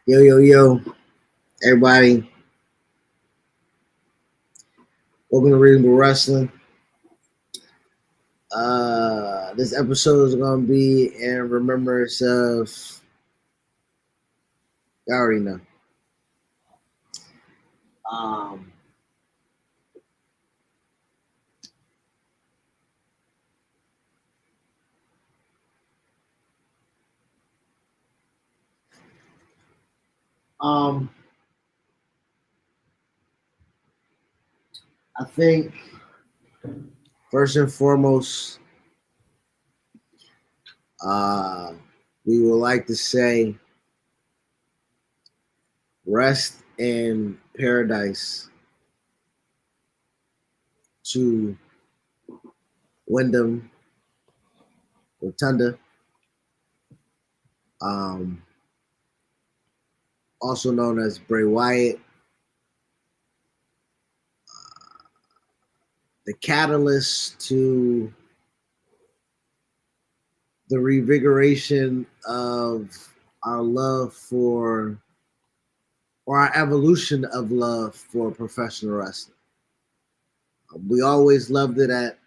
Yo, yo, yo, everybody. Welcome to Reasonable Wrestling. This episode is going to be in remembrance of, you already know. Um, um, I think, first and foremost, uh, we would like to say rest in paradise to Wyndham Rotunda, um, also known as Bray Wyatt, the catalyst to the revigoration of our love for, or our evolution of love for professional wrestling. We always loved it at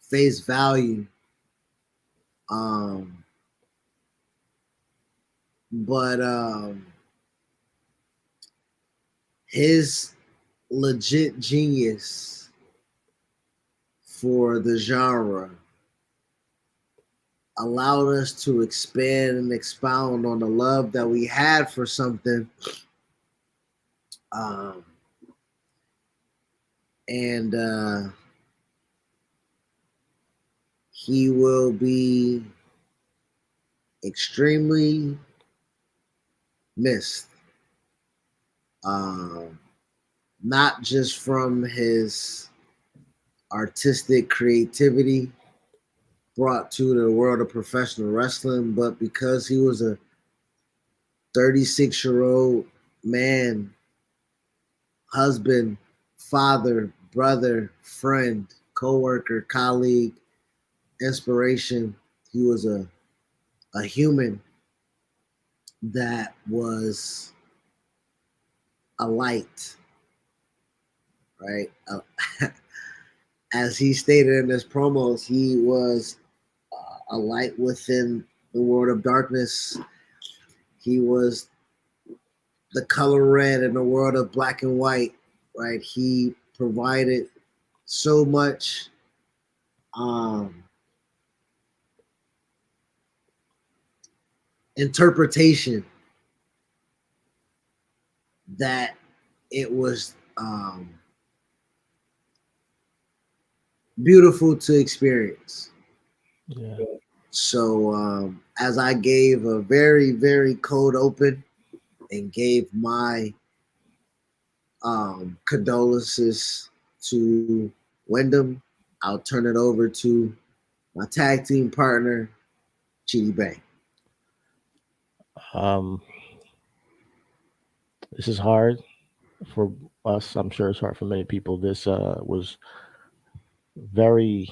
face value, um, but his legit genius for the genre allowed us to expand and expound on the love that we had for something. Um, and he will be extremely missed. Um, Not just from his artistic creativity brought to the world of professional wrestling, but because he was a 36-year-old man, husband, father, brother, friend, co-worker, colleague, inspiration. He was a human that was a light, right? As he stated in his promos, he was a light within the world of darkness. He was the color red in the world of black and white, right? He provided so much um, interpretation that it was beautiful to experience. Yeah. So as I gave a very, very cold open and gave my condolences to Wyndham, I'll turn it over to my tag team partner, Chidi Bang. Um, this is hard for us. I'm sure it's hard for many people. This was very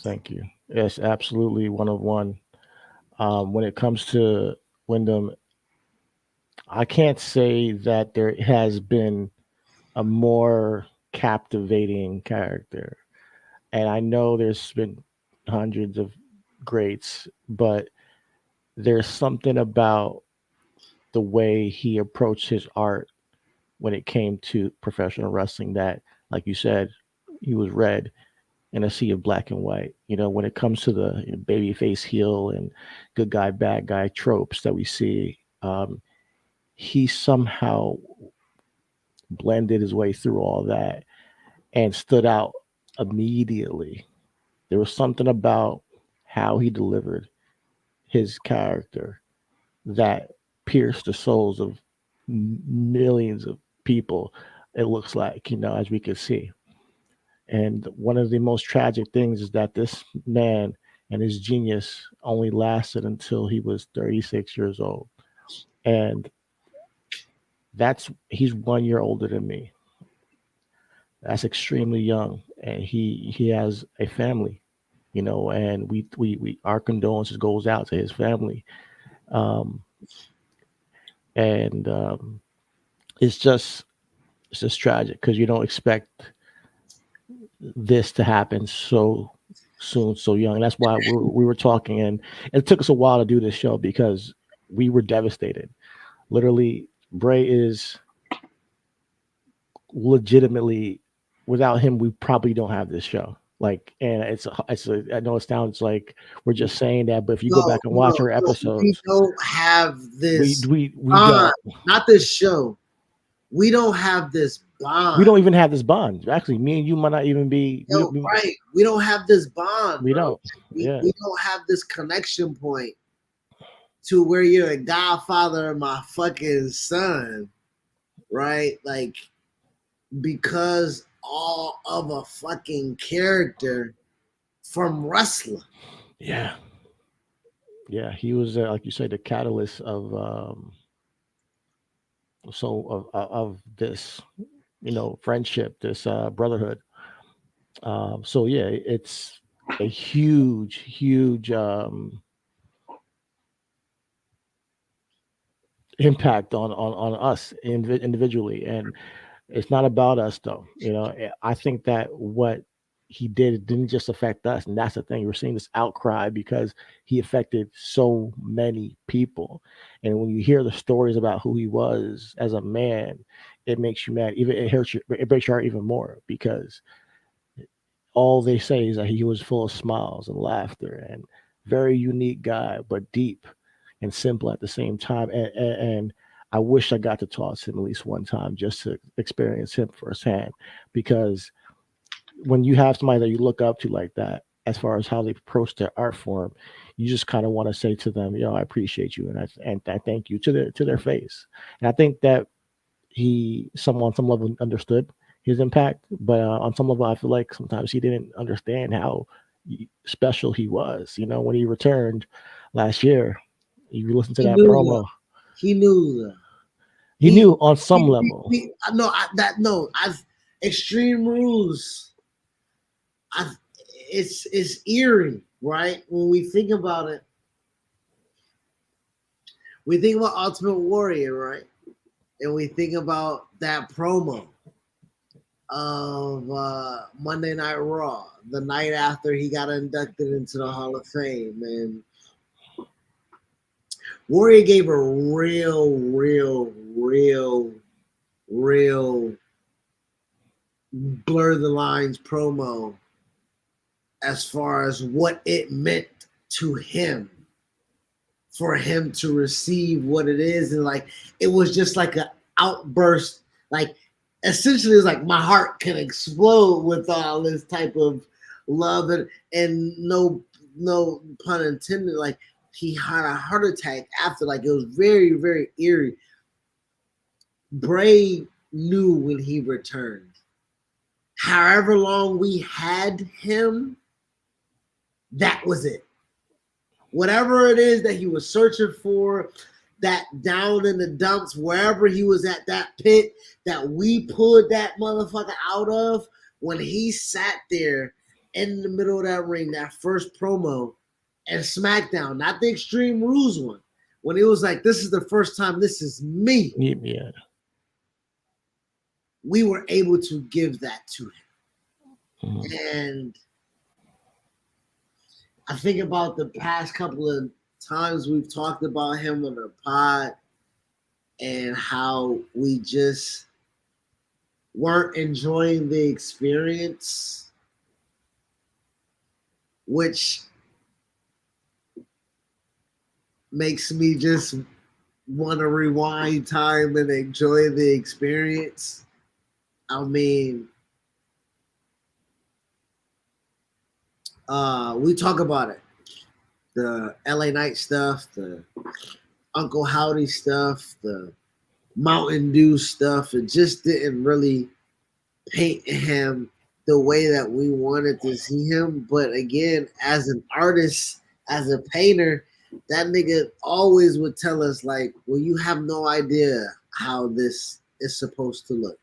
Thank you. Yes, absolutely one of one. When it comes to Wyndham, I can't say that there has been a more captivating character. And I know there's been hundreds of greats, but there's something about the way he approached his art when it came to professional wrestling that, like you said, he was red in a sea of black and white. You know, when it comes to the baby face heel and good guy, bad guy tropes that we see, he somehow blended his way through all that and stood out immediately. There was something about how he delivered his character that pierced the souls of millions of people. It looks like, as we can see. And one of the most tragic things is that this man and his genius only lasted until he was 36 years old. And he's 1 year older than me. That's extremely young. And he has a family, and we our condolences goes out to his family. Um, and it's just tragic because you don't expect this to happen so soon, so young. And that's why we were talking, and it took us a while to do this show because we were devastated. Literally, Bray is legitimately, without him, we probably don't have this show. Like, and I know it sounds like we're just saying that, but if you go No, back and watch no, our no, we episodes, don't have we this we we bond. don't Not this show. We don't have this we bond. don't even have this bond. Actually, me and you might not even be. Yo, right. We don't have this bond, We bro. don't. We, Yeah. we don't have this connection point to where you're a godfather of my fucking son, right? Like, because all of a fucking character from wrestler. Yeah. Yeah, he was like you said, the catalyst of of this, friendship, this brotherhood. So yeah, it's a huge, huge impact on us individually, and it's not about us though. I think that what he did didn't just affect us, and that's the thing. We're seeing this outcry because he affected so many people, and when you hear the stories about who he was as a man, it makes you mad. Even it hurts you. It breaks your heart even more because all they say is that he was full of smiles and laughter and very unique guy, but deep and simple at the same time. And I wish I got to talk to him at least one time just to experience him firsthand. Because when you have somebody that you look up to like that, as far as how they approach their art form, you just kind of want to say to them, I appreciate you and I thank you to their face. And I think that he on some level understood his impact, but on some level, I feel like sometimes he didn't understand how special he was. When he returned last year, you listen to He that knew that. promo. He knew that. He knew on some level. No, I've Extreme Rules. It's eerie, right? When we think about it, we think about Ultimate Warrior, right? And we think about that promo of Monday Night Raw, the night after he got inducted into the Hall of Fame, and Warrior gave a real blur the lines promo as far as what it meant to him for him to receive what it is. And like, it was just like an outburst. Like, essentially, it's like my heart can explode with all this type of love and no pun intended. Like, he had a heart attack after. Like, it was very, very eerie. Bray knew when he returned. However long we had him, that was it. Whatever it is that he was searching for, that down in the dumps, wherever he was at, that pit that we pulled that motherfucker out of, when he sat there in the middle of that ring, that first promo, and SmackDown, not the Extreme Rules one, when it was like, this is the first time this is me. Yeah. We were able to give that to him. Mhm. And I think about the past couple of times we've talked about him on the pod and how we just weren't enjoying the experience, which makes me just want to rewind time and enjoy the experience. I mean, we talk about it. The LA Knight stuff, the Uncle Howdy stuff, the Mountain Dew stuff. It just didn't really paint him the way that we wanted to see him. But again, as an artist, as a painter, that nigga always would tell us, like, well, you have no idea how this is supposed to look.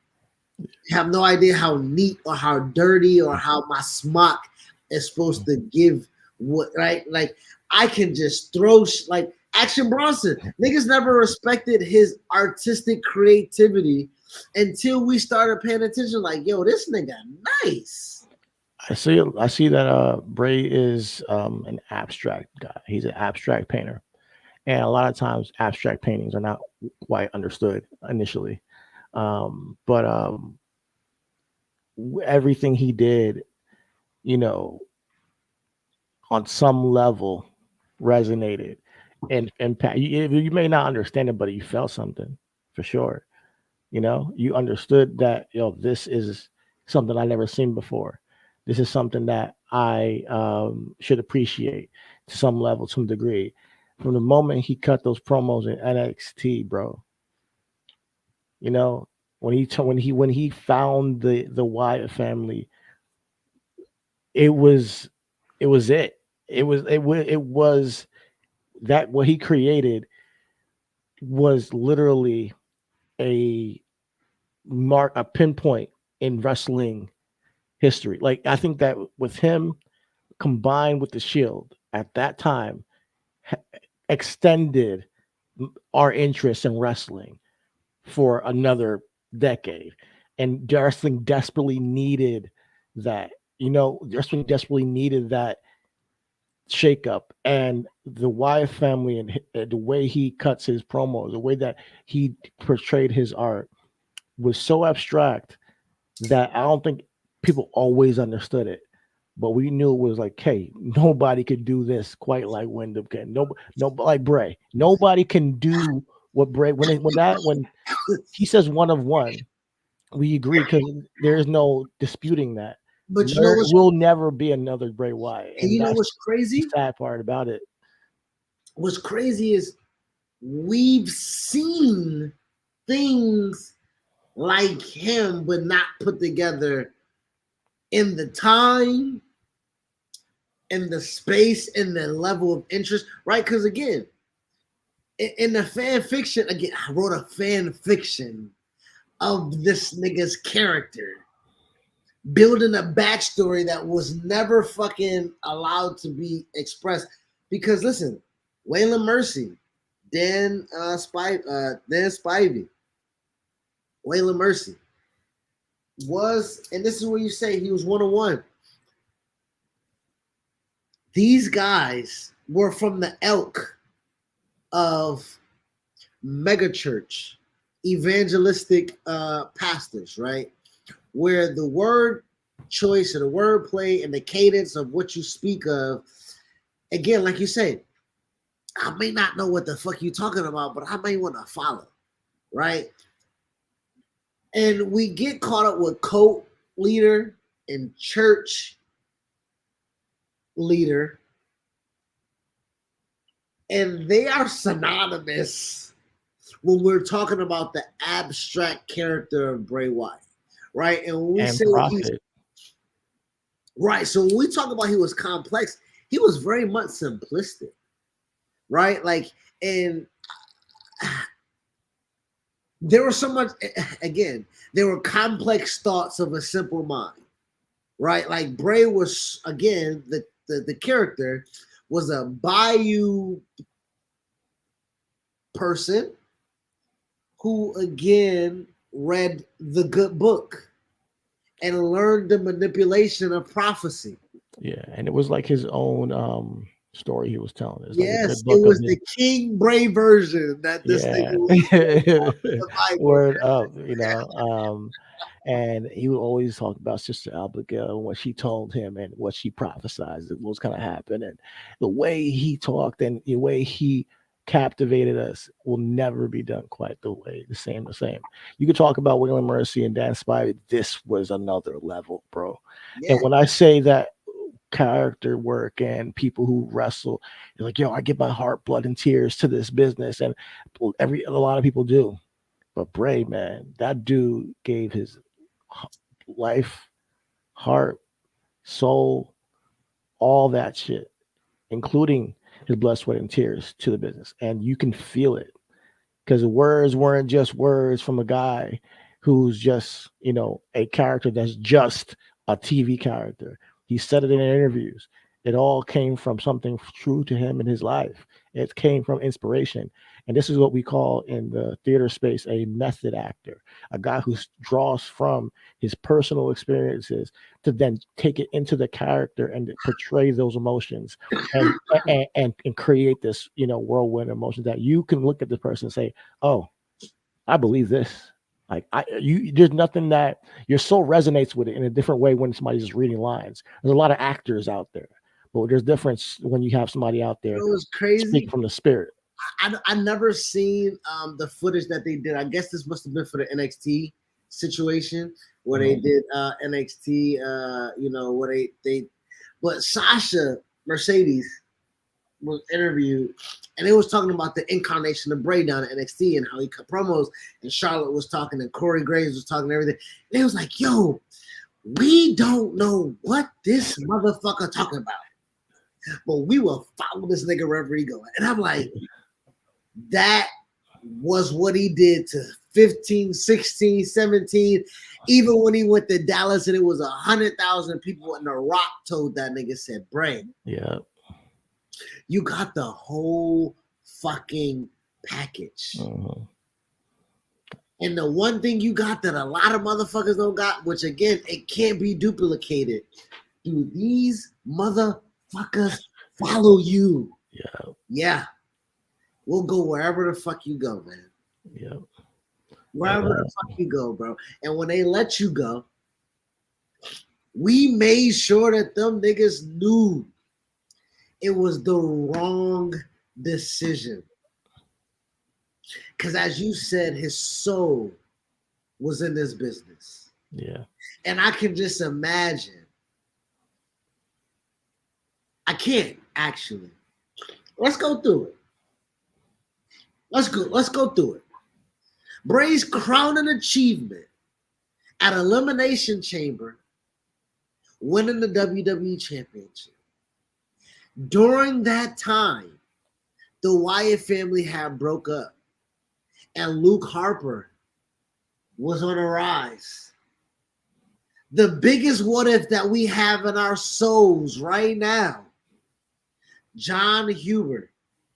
You have no idea how neat or how dirty or how my smock is supposed to give what, right? Like, I can just throw like Action Bronson. Niggas never respected his artistic creativity until we started paying attention. Like, yo, this nigga nice. I see that Bray is an abstract guy. He's an abstract painter. And a lot of times abstract paintings are not quite understood initially. But everything he did, you know, on some level resonated and impact. You may not understand it, but you felt something for sure. You know, you understood that, this is something I never seen before. This is something that I should appreciate to some level, some degree. From the moment he cut those promos in NXT, bro, you know, when he found the Wyatt family, it was it was it. It was that what he created was literally a a pinpoint in wrestling history. Like, I think that with him combined with the Shield at that time extended our interest in wrestling for another decade. And wrestling desperately needed that. Wrestling desperately needed that shakeup. And the Wyatt family and the way he cuts his promos, the way that he portrayed his art was so abstract that I don't think people always understood it. But we knew it was like, hey, nobody could do this quite like Wyndham can. No, like Bray. Nobody can do what Bray when he says one of one. We agree because there is no disputing that. But you know There what's will never be another Bray Wyatt, and and you know that's what's the crazy? sad part about it. What's crazy is we've seen things like him, but not put together in the time, in the space, in the level of interest, right? Because again, in the fan fiction, again, I wrote a fan fiction of this nigga's character, building a backstory that was never fucking allowed to be expressed. Because listen, Waylon Mercy, Dan Spivey, Waylon Mercy was, and this is where you say he was 101. These guys were from the elk of megachurch, evangelistic pastors, right? Where the word choice and the word play and the cadence of what you speak of, again, like you say, I may not know what the fuck you're talking about, but I may want to follow, right? And we get caught up with cult leader and church leader, and they are synonymous when we're talking about the abstract character of Bray Wyatt, right? And when we And say he's profit. right, so when we talk about he was complex, he was very much simplistic, right? Like, and there was so much, again, there were complex thoughts of a simple mind, right? Like Bray was again the character was a bayou person who again read the good book and learned the manipulation of prophecy. Yeah, and it was like his own story he was telling. It's like a Yes, good it book of was his. the King Bray version that this nigga Yeah. was in the Bible. Word up, and he would always talk about Sister Abigail and what she told him and what she prophesied that was going to happen, and the way he talked and the way he captivated us will never be done quite the same. You could talk about William Mercy and Dan Spivey. This was another level, bro. And Yeah, when I say that character work and people who wrestle, you're like, yo, I give my heart, blood, and tears to this business, and a lot of people do. But Bray, man, that dude gave his life, heart, soul, all that shit, including his blood, sweat, and tears to the business. And you can feel it because the words weren't just words from a guy who's just, a character that's just a TV character. He said it in interviews. It all came from something true to him in his life. It came from inspiration. And this is what we call in the theater space a method actor, a guy who draws from his personal experiences to then take it into the character and portray those emotions and create this, whirlwind emotion that you can look at this person and say, oh, I believe this. Like there's nothing that your soul resonates with it in a different way when somebody's just reading lines. There's a lot of actors out there, but there's difference when you have somebody out you there know it was speak crazy. from the spirit. I never seen the footage that they did. I guess this must have been for the NXT situation where they Mhm. did NXT. Where they but Sasha Mercedes was interviewed, and they was talking about the incarnation of Bray down at NXT and how he cut promos, and Charlotte was talking, and Corey Graves was talking, and everything. And they was like, "Yo, we don't know what this motherfucker talking about, but we will follow this nigga wherever he going." And I'm like, that was what he did to 15, 16, 17. Even when he went to Dallas and it was 100,000 people and The Rock told that nigga, said, Bray, Yeah. you got the whole fucking package. Mhm. And the one thing you got that a lot of motherfuckers don't got, which again, it can't be duplicated. Do these motherfuckers follow you? Yeah. Yeah. We'll go wherever the fuck you go, man. Yeah. Wherever And, the fuck you go, bro. And when they let you go, we made sure that them niggas knew it was the wrong decision. Because as you said, his soul was in this business. yeah. And I can just imagine. I can't actually. Let's go through it. Let's go through it. Bray's crowning achievement at Elimination Chamber, winning the WWE Championship. During that time, the Wyatt family had broke up, and Luke Harper was on a rise. The biggest what if that we have in our souls right now, John Huber,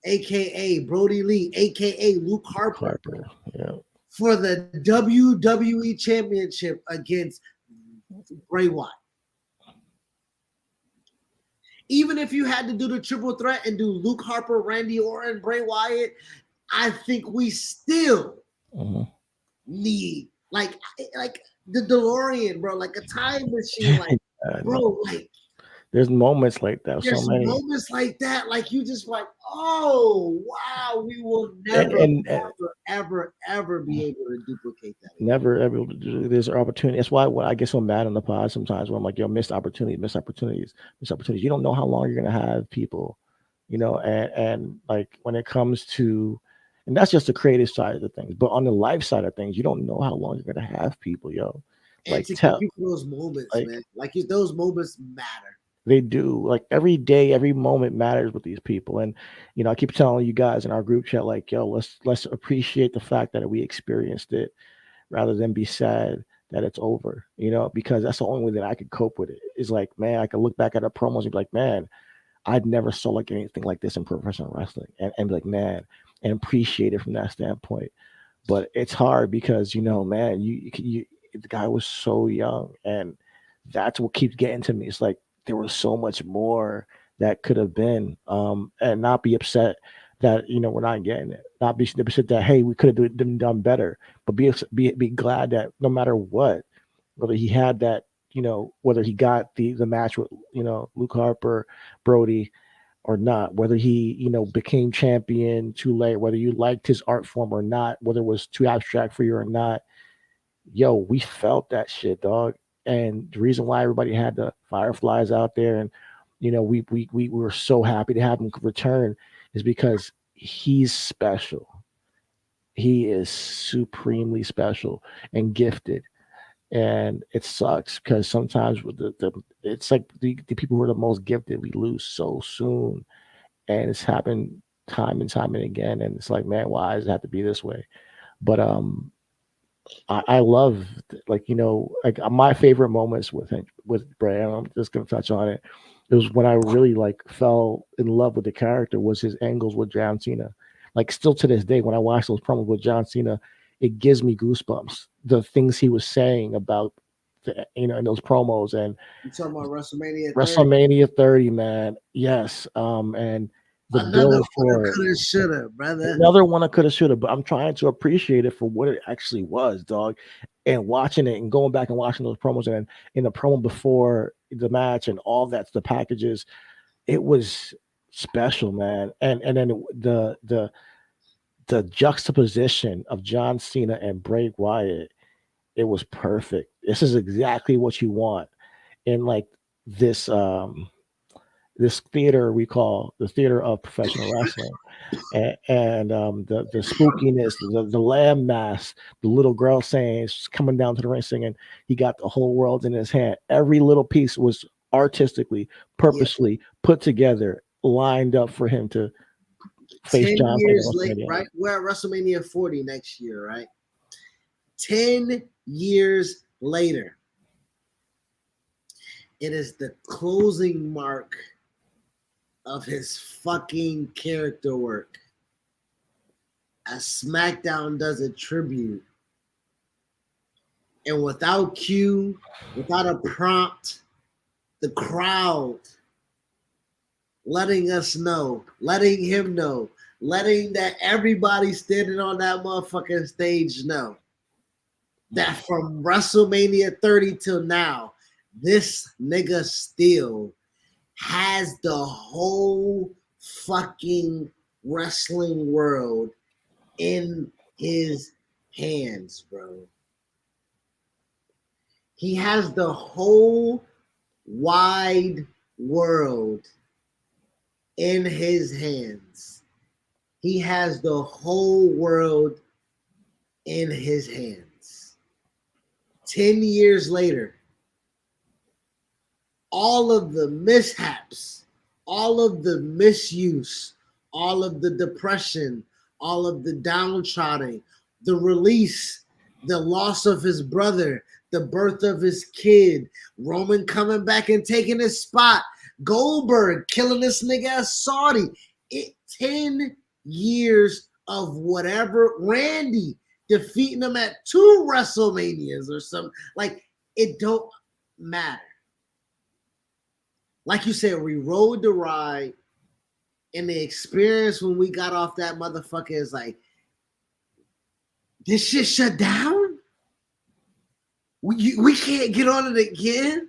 aka Brody Lee, aka Luke Harper, Harper. Yeah. for the WWE Championship against Bray Wyatt. Even if you had to do the triple threat and do Luke Harper, Randy Orton, Bray Wyatt, I think we still Mhm. need like the DeLorean, bro, like a time machine, like I know. bro, like There's moments like that. So there's many. moments like that, like you just like, oh wow, we will And, never, and ever be able to duplicate that again. never able to do. There's an opportunity. That's why when I get so mad on the pod sometimes when I'm like, yo, missed opportunity, missed opportunities, missed opportunities. You don't know how long you're gonna have people, and like when it comes to, and that's just the creative side of the things. But on the life side of things, you don't know how long you're gonna have people, yo. And Like to give tell you those moments, like man, like those moments matter. they do. Like every day, every moment matters with these people. And I keep telling you guys in our group chat, like, yo, let's appreciate the fact that we experienced it rather than be sad that it's over, because that's the only way that I could cope with it. Is like, man, I could look back at the promos and be like, man, I'd never saw like anything like this in professional wrestling, and be like, man, and appreciate it from that standpoint. But it's hard because man, the guy was so young, and that's what keeps getting to me. It's like there was so much more that could have been, and not be upset that we're not getting it. Not be upset that, hey, we could have done better, but be glad that no matter what, whether he had that, whether he got the match with Luke Harper, Brody, or not, whether he became champion too late, whether you liked his art form or not, whether it was too abstract for you or not. Yo, we felt that shit, dog. And the reason why everybody had the fireflies out there, and we were so happy to have him return, is because he's special. He is supremely special and gifted. And it sucks because sometimes with it's like the people who are the most gifted, we lose so soon. And it's happened time and time and again. And it's like, man, why does it have to be this way? But I love, like, like my favorite moments with him, with Bray, and I'm just gonna touch on it. It was when I really like fell in love with the character, was his angles with John Cena. Like, still to this day, when I watch those promos with John Cena, it gives me goosebumps. The things he was saying about in those promos, and You talking about WrestleMania 30? WrestleMania 30, man. Yes. And the Another build one for it. coulda, shoulda, brother. Another one I could have, should have, but I'm trying to appreciate it for what it actually was, dog. And watching it and going back and watching those promos, and in the promo before the match and all that's the packages, it was special, man. And then the juxtaposition of John Cena and Bray Wyatt, it was perfect. This is exactly what you want in like this this theater we call the theater of professional wrestling. And the spookiness, the lamb mask, the little girl saying, coming down to the ring singing, he got the whole world in his hand. Every little piece was artistically, Yeah. purposely put together, lined up for him to face 10 John Cena years at late, WrestleMania. right? We're at WrestleMania 40 next year, right? 10 years later, it is the closing mark of his fucking character work. As SmackDown does a tribute. And without cue, without a prompt, the crowd letting us know, letting him know, letting that everybody standing on that motherfucking stage know that from WrestleMania 30 till now, this nigga still has the whole fucking wrestling world in his hands, bro. He has the whole wide world in his hands. He has the whole world in his hands. 10 years later, all of the mishaps, all of the misuse, all of the depression, all of the downtrodden, the release, the loss of his brother, the birth of his kid, Roman coming back and taking his spot, Goldberg killing this nigga as Saudi. 10 years of whatever, Randy defeating him at 2 WrestleManias or something. Like, it don't matter. Like you said, we rode the ride, and the experience when we got off that motherfucker is like, this shit shut down? We can't get on it again?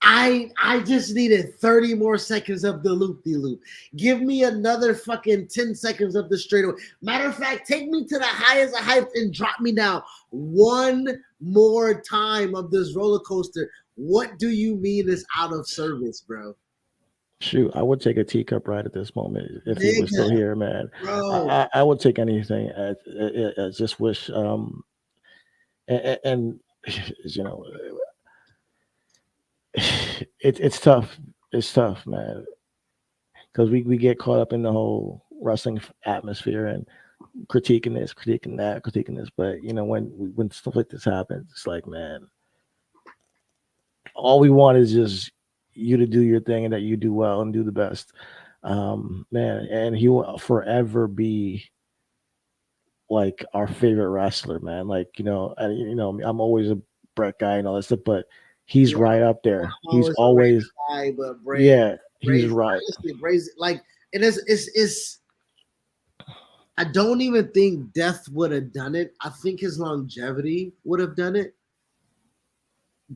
I just needed 30 more seconds of the loop-de-loop. Give me another fucking 10 seconds of the straightaway. Matter of fact, take me to the highest of heights and drop me down one more time of this roller coaster. What do you mean is out of service, bro? Shoot, I would take a teacup ride at this moment if he was Nigga, still here, man. bro. I would take anything. I just wish, and you know, it's tough. It's tough, man, because we get caught up in the whole wrestling atmosphere, and critiquing this, critiquing that, critiquing this. But when stuff like this happens, it's like, man, all we want is just you to do your thing and that you do well and do the best. Man, and he will forever be like our favorite wrestler, man. Like, I'm always a Brett guy and all that stuff, but he's Yeah, right up there. I'm He's always a Ray always, guy, but yeah, he's Bray's right. honestly Bray's like it is. It's. I don't even think death would have done it. I think his longevity would have done it,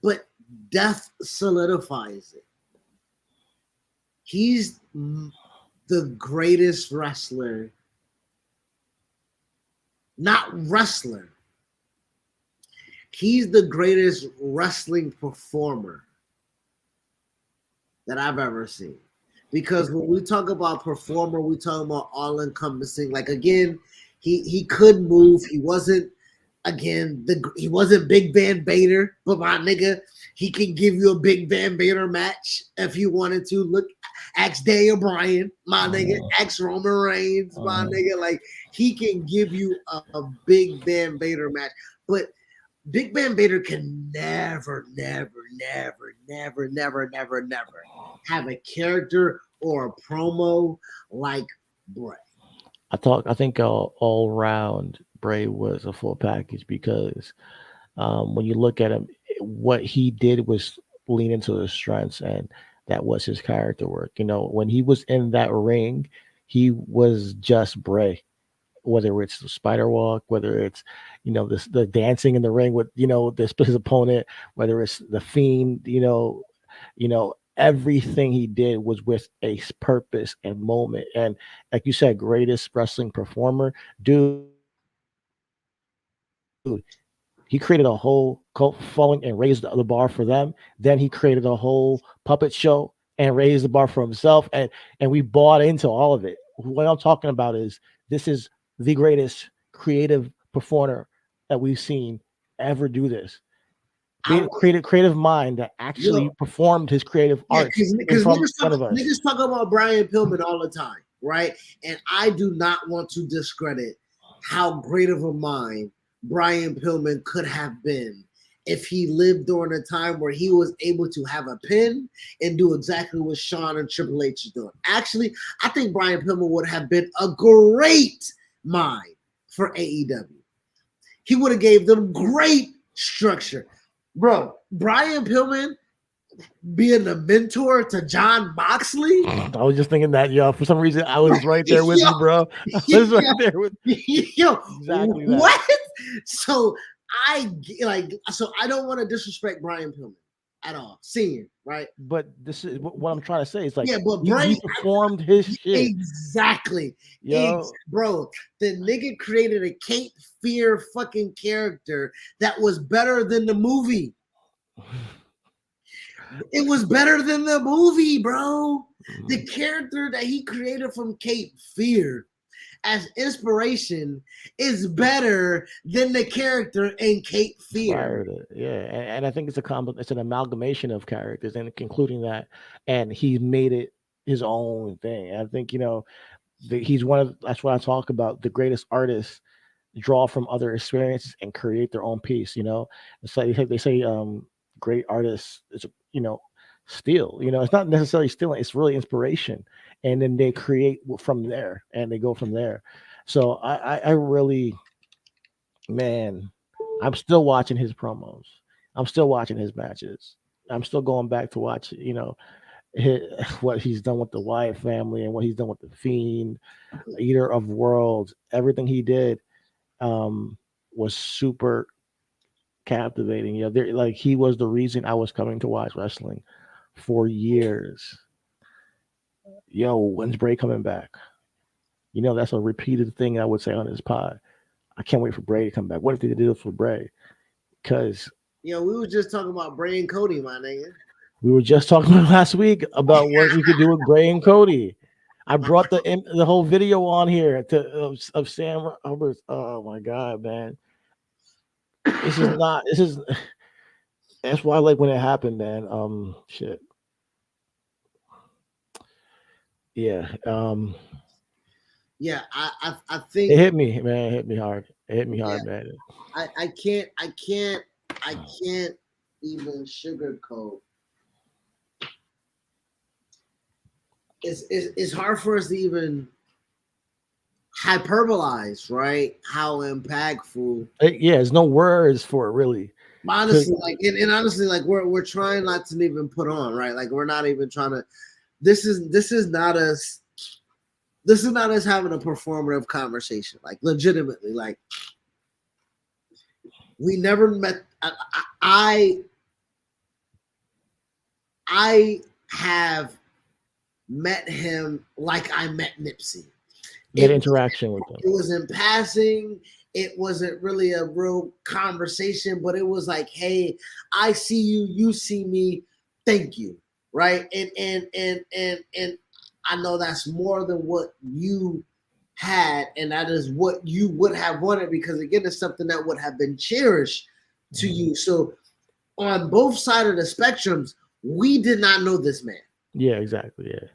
but death solidifies it. He's the greatest wrestler, not wrestler. He's the greatest wrestling performer that I've ever seen. Because when we talk about performer, we talk about all encompassing. Like again, he could move. He wasn't he wasn't Big Van Vader, but my nigga, he can give you a Big Van Vader match if you wanted to. Look, ask Daniel Bryan, my nigga, Uh, ask Roman Reigns, my uh, nigga. Like he can give you a Big Van Vader match, but Big Van Vader can never have a character or a promo like Bray. I think all round Bray was a full package because when you look at him, what he did was lean into his strengths, and that was his character work. When he was in that ring, he was just Bray. Whether it's the spider walk, whether it's the dancing in the ring with his opponent, whether it's the fiend, everything he did was with a purpose and moment. And like you said, greatest wrestling performer, dude. He created a whole cult following and raised the bar for them. Then he created a whole puppet show and raised the bar for himself. And we bought into all of it. What I'm talking about is this is the greatest creative performer that we've seen ever do this. I Being creative mind that actually yo performed his creative Yeah, arts in because front of us. niggas talk about Brian Pillman all the time, right? And I do not want to discredit how great of a mind Brian Pillman could have been if he lived during a time where he was able to have a pen and do exactly what Sean and Triple H is doing. Actually, I think Brian Pillman would have been a great mind for AEW. He would have gave them great structure. Bro, Brian Pillman being a mentor to John Moxley. I was just thinking that, yo. For some reason, I was right there with yo, you, bro. I was right yo, there with yo, exactly that. what? So so I don't want to disrespect Brian Pillman at all, senior, right? But this is what I'm trying to say. It's like Yeah, but he Brian, performed his shit, exactly, yo. bro. The nigga created a Cape Fear fucking character that was better than the movie. It was better than the movie, bro. The character that he created from Cape Fear as inspiration is better than the character in Cape Fear. Inspired it, yeah, and I think it's an amalgamation of characters, and including that, and he made it his own thing. I think he's one of that's what I talk about. The greatest artists draw from other experiences and create their own piece. It's like they say, great artists is steal. It's not necessarily stealing; it's really inspiration, and then they create from there, and they go from there. So I really, man, I'm still watching his promos. I'm still watching his matches. I'm still going back to watch, his, what he's done with the Wyatt family and what he's done with the Fiend, Eater of Worlds. Everything he did was super captivating. Like he was the reason I was coming to watch wrestling for years. Yo, when's Bray coming back? That's a repeated thing I would say on this pod. I can't wait for Bray to come back. What if they did this for Bray? Because We were just talking about Bray and Cody, my nigga. we were just talking about last week about what we could do with Bray and Cody. I brought the whole video on here of Sam Roberts. Oh my god, man! This is not. This is. That's why I like when it happened, man. Shit. Yeah. Yeah, I It think hit me, man. It hit me hard. It hit me yeah, hard, man. I can't even sugarcoat. It's hard for us to even hyperbolize, right? How impactful. Yeah, there's no words for it really. Honestly, like and honestly, like we're trying not to even put on, right? Like we're not even trying to. This is not us. This is not us having a performative conversation. Like legitimately, like we never met. I I have met him like I met Nipsey. You had It interaction with them. it was in passing. It wasn't really a real conversation, but it was like, hey, I see you, you see me, thank you. Right. And I know that's more than what you had, and that is what you would have wanted because again, it's something that would have been cherished to Mhm. you. So on both sides of the spectrums, we did not know this man. Yeah, exactly. Yeah.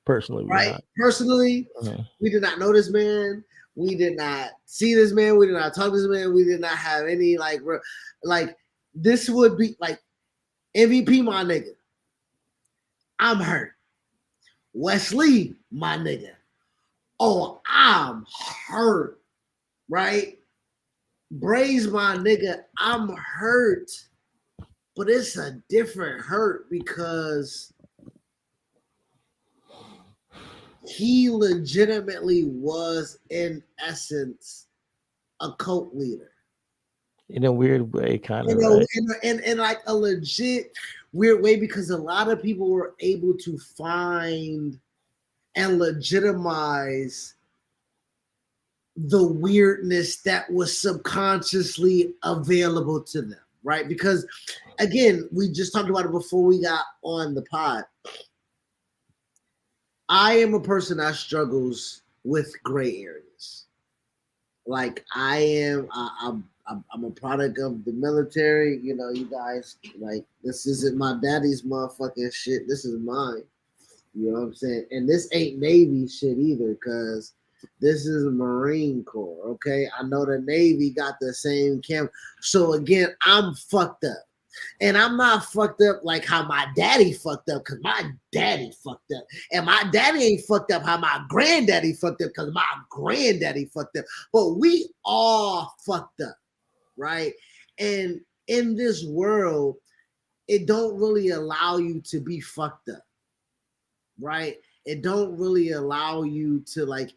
Personally, we did Right? not. Personally, Mhm. we did not know this man. We did not see this man. We did not talk to this man. We did not have any like this would be like MVP, my nigga. I'm hurt. Wesley, my nigga. Oh, I'm hurt. Right? Braves, my nigga. I'm hurt. But it's a different hurt because he legitimately was, in essence, a cult leader. In a weird way, kind of, You know, right? in like a legit weird way because a lot of people were able to find and legitimize the weirdness that was subconsciously available to them, right? Because again, we just talked about it before we got on the pod. I am a person that struggles with gray areas. Like I am, I'm a product of the military. You know, you guys like this isn't my daddy's motherfucking shit. This is mine. You know what I'm saying? And this ain't Navy shit either, cause this is Marine Corps. Okay, I know the Navy got the same camp. So again, I'm fucked up. And I'm not fucked up like how my daddy fucked up, because my daddy fucked up. And my daddy ain't fucked up how my granddaddy fucked up, because my granddaddy fucked up. But we all fucked up, right? And in this world, it don't really allow you to be fucked up, right? It don't really allow you to like,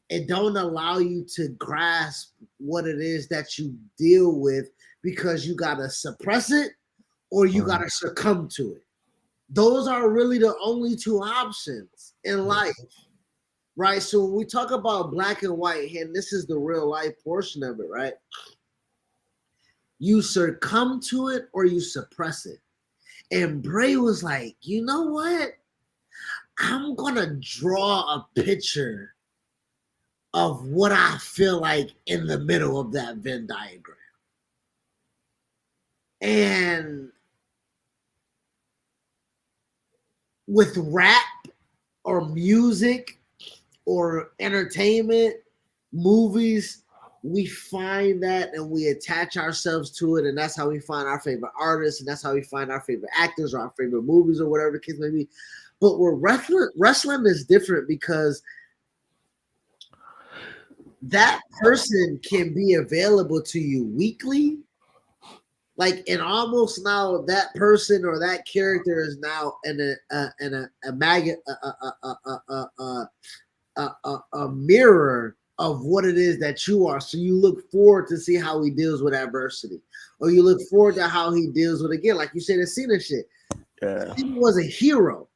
it don't allow you to grasp what it is that you deal with because you gotta suppress it or you got Mhm. to succumb to it. Those are really the only two options in Yeah. life, right? So when we talk about black and white, and this is the real life portion of it, right? You succumb to it or you suppress it. And Bray was like, you know what? I'm going to draw a picture of what I feel like in the middle of that Venn diagram. And with rap or music, or entertainment, movies, we find that and we attach ourselves to it, and that's how we find our favorite artists, and that's how we find our favorite actors or our favorite movies or whatever the case may be. But with wrestling is different because that person can be available to you weekly. Like, and almost now that person or that character is now in a maggot a mirror of what it is that you are. So you look forward to see how he deals with adversity, or you look forward to how he deals with again, like you said, the Cena shit. Yeah. Cena was a hero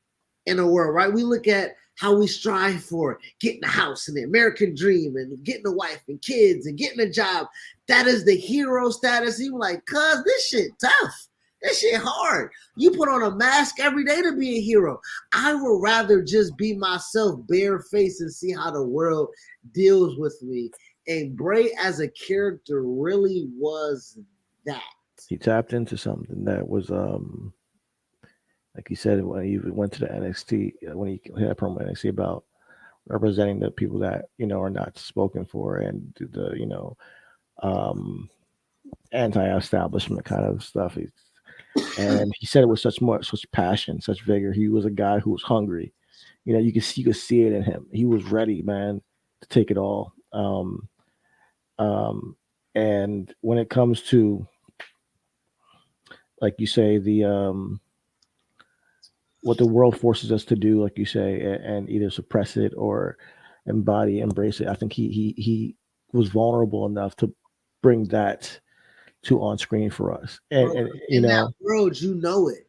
in the world, right? We look at how we strive for getting a house and the American dream and getting a wife and kids and getting a job. That is the hero status. You like, cuz this shit tough. This shit hard. You put on a mask every day to be a hero. I would rather just be myself, bare face, and see how the world deals with me. And Bray as a character really was that. He tapped into something that was like he said when he went to the NXT when he had a promo NXT about representing the people that are not spoken for, and the um, anti-establishment kind of stuff. And he said it with such passion, such vigor. He was a guy who was hungry. You could see it in him. He was ready, man, to take it all. Um, and when it comes to, like you say, the what the world forces us to do, like you say, and either suppress it or embrace it. I think he was vulnerable enough to bring that to on screen for us, Bro, and in that world, you know it.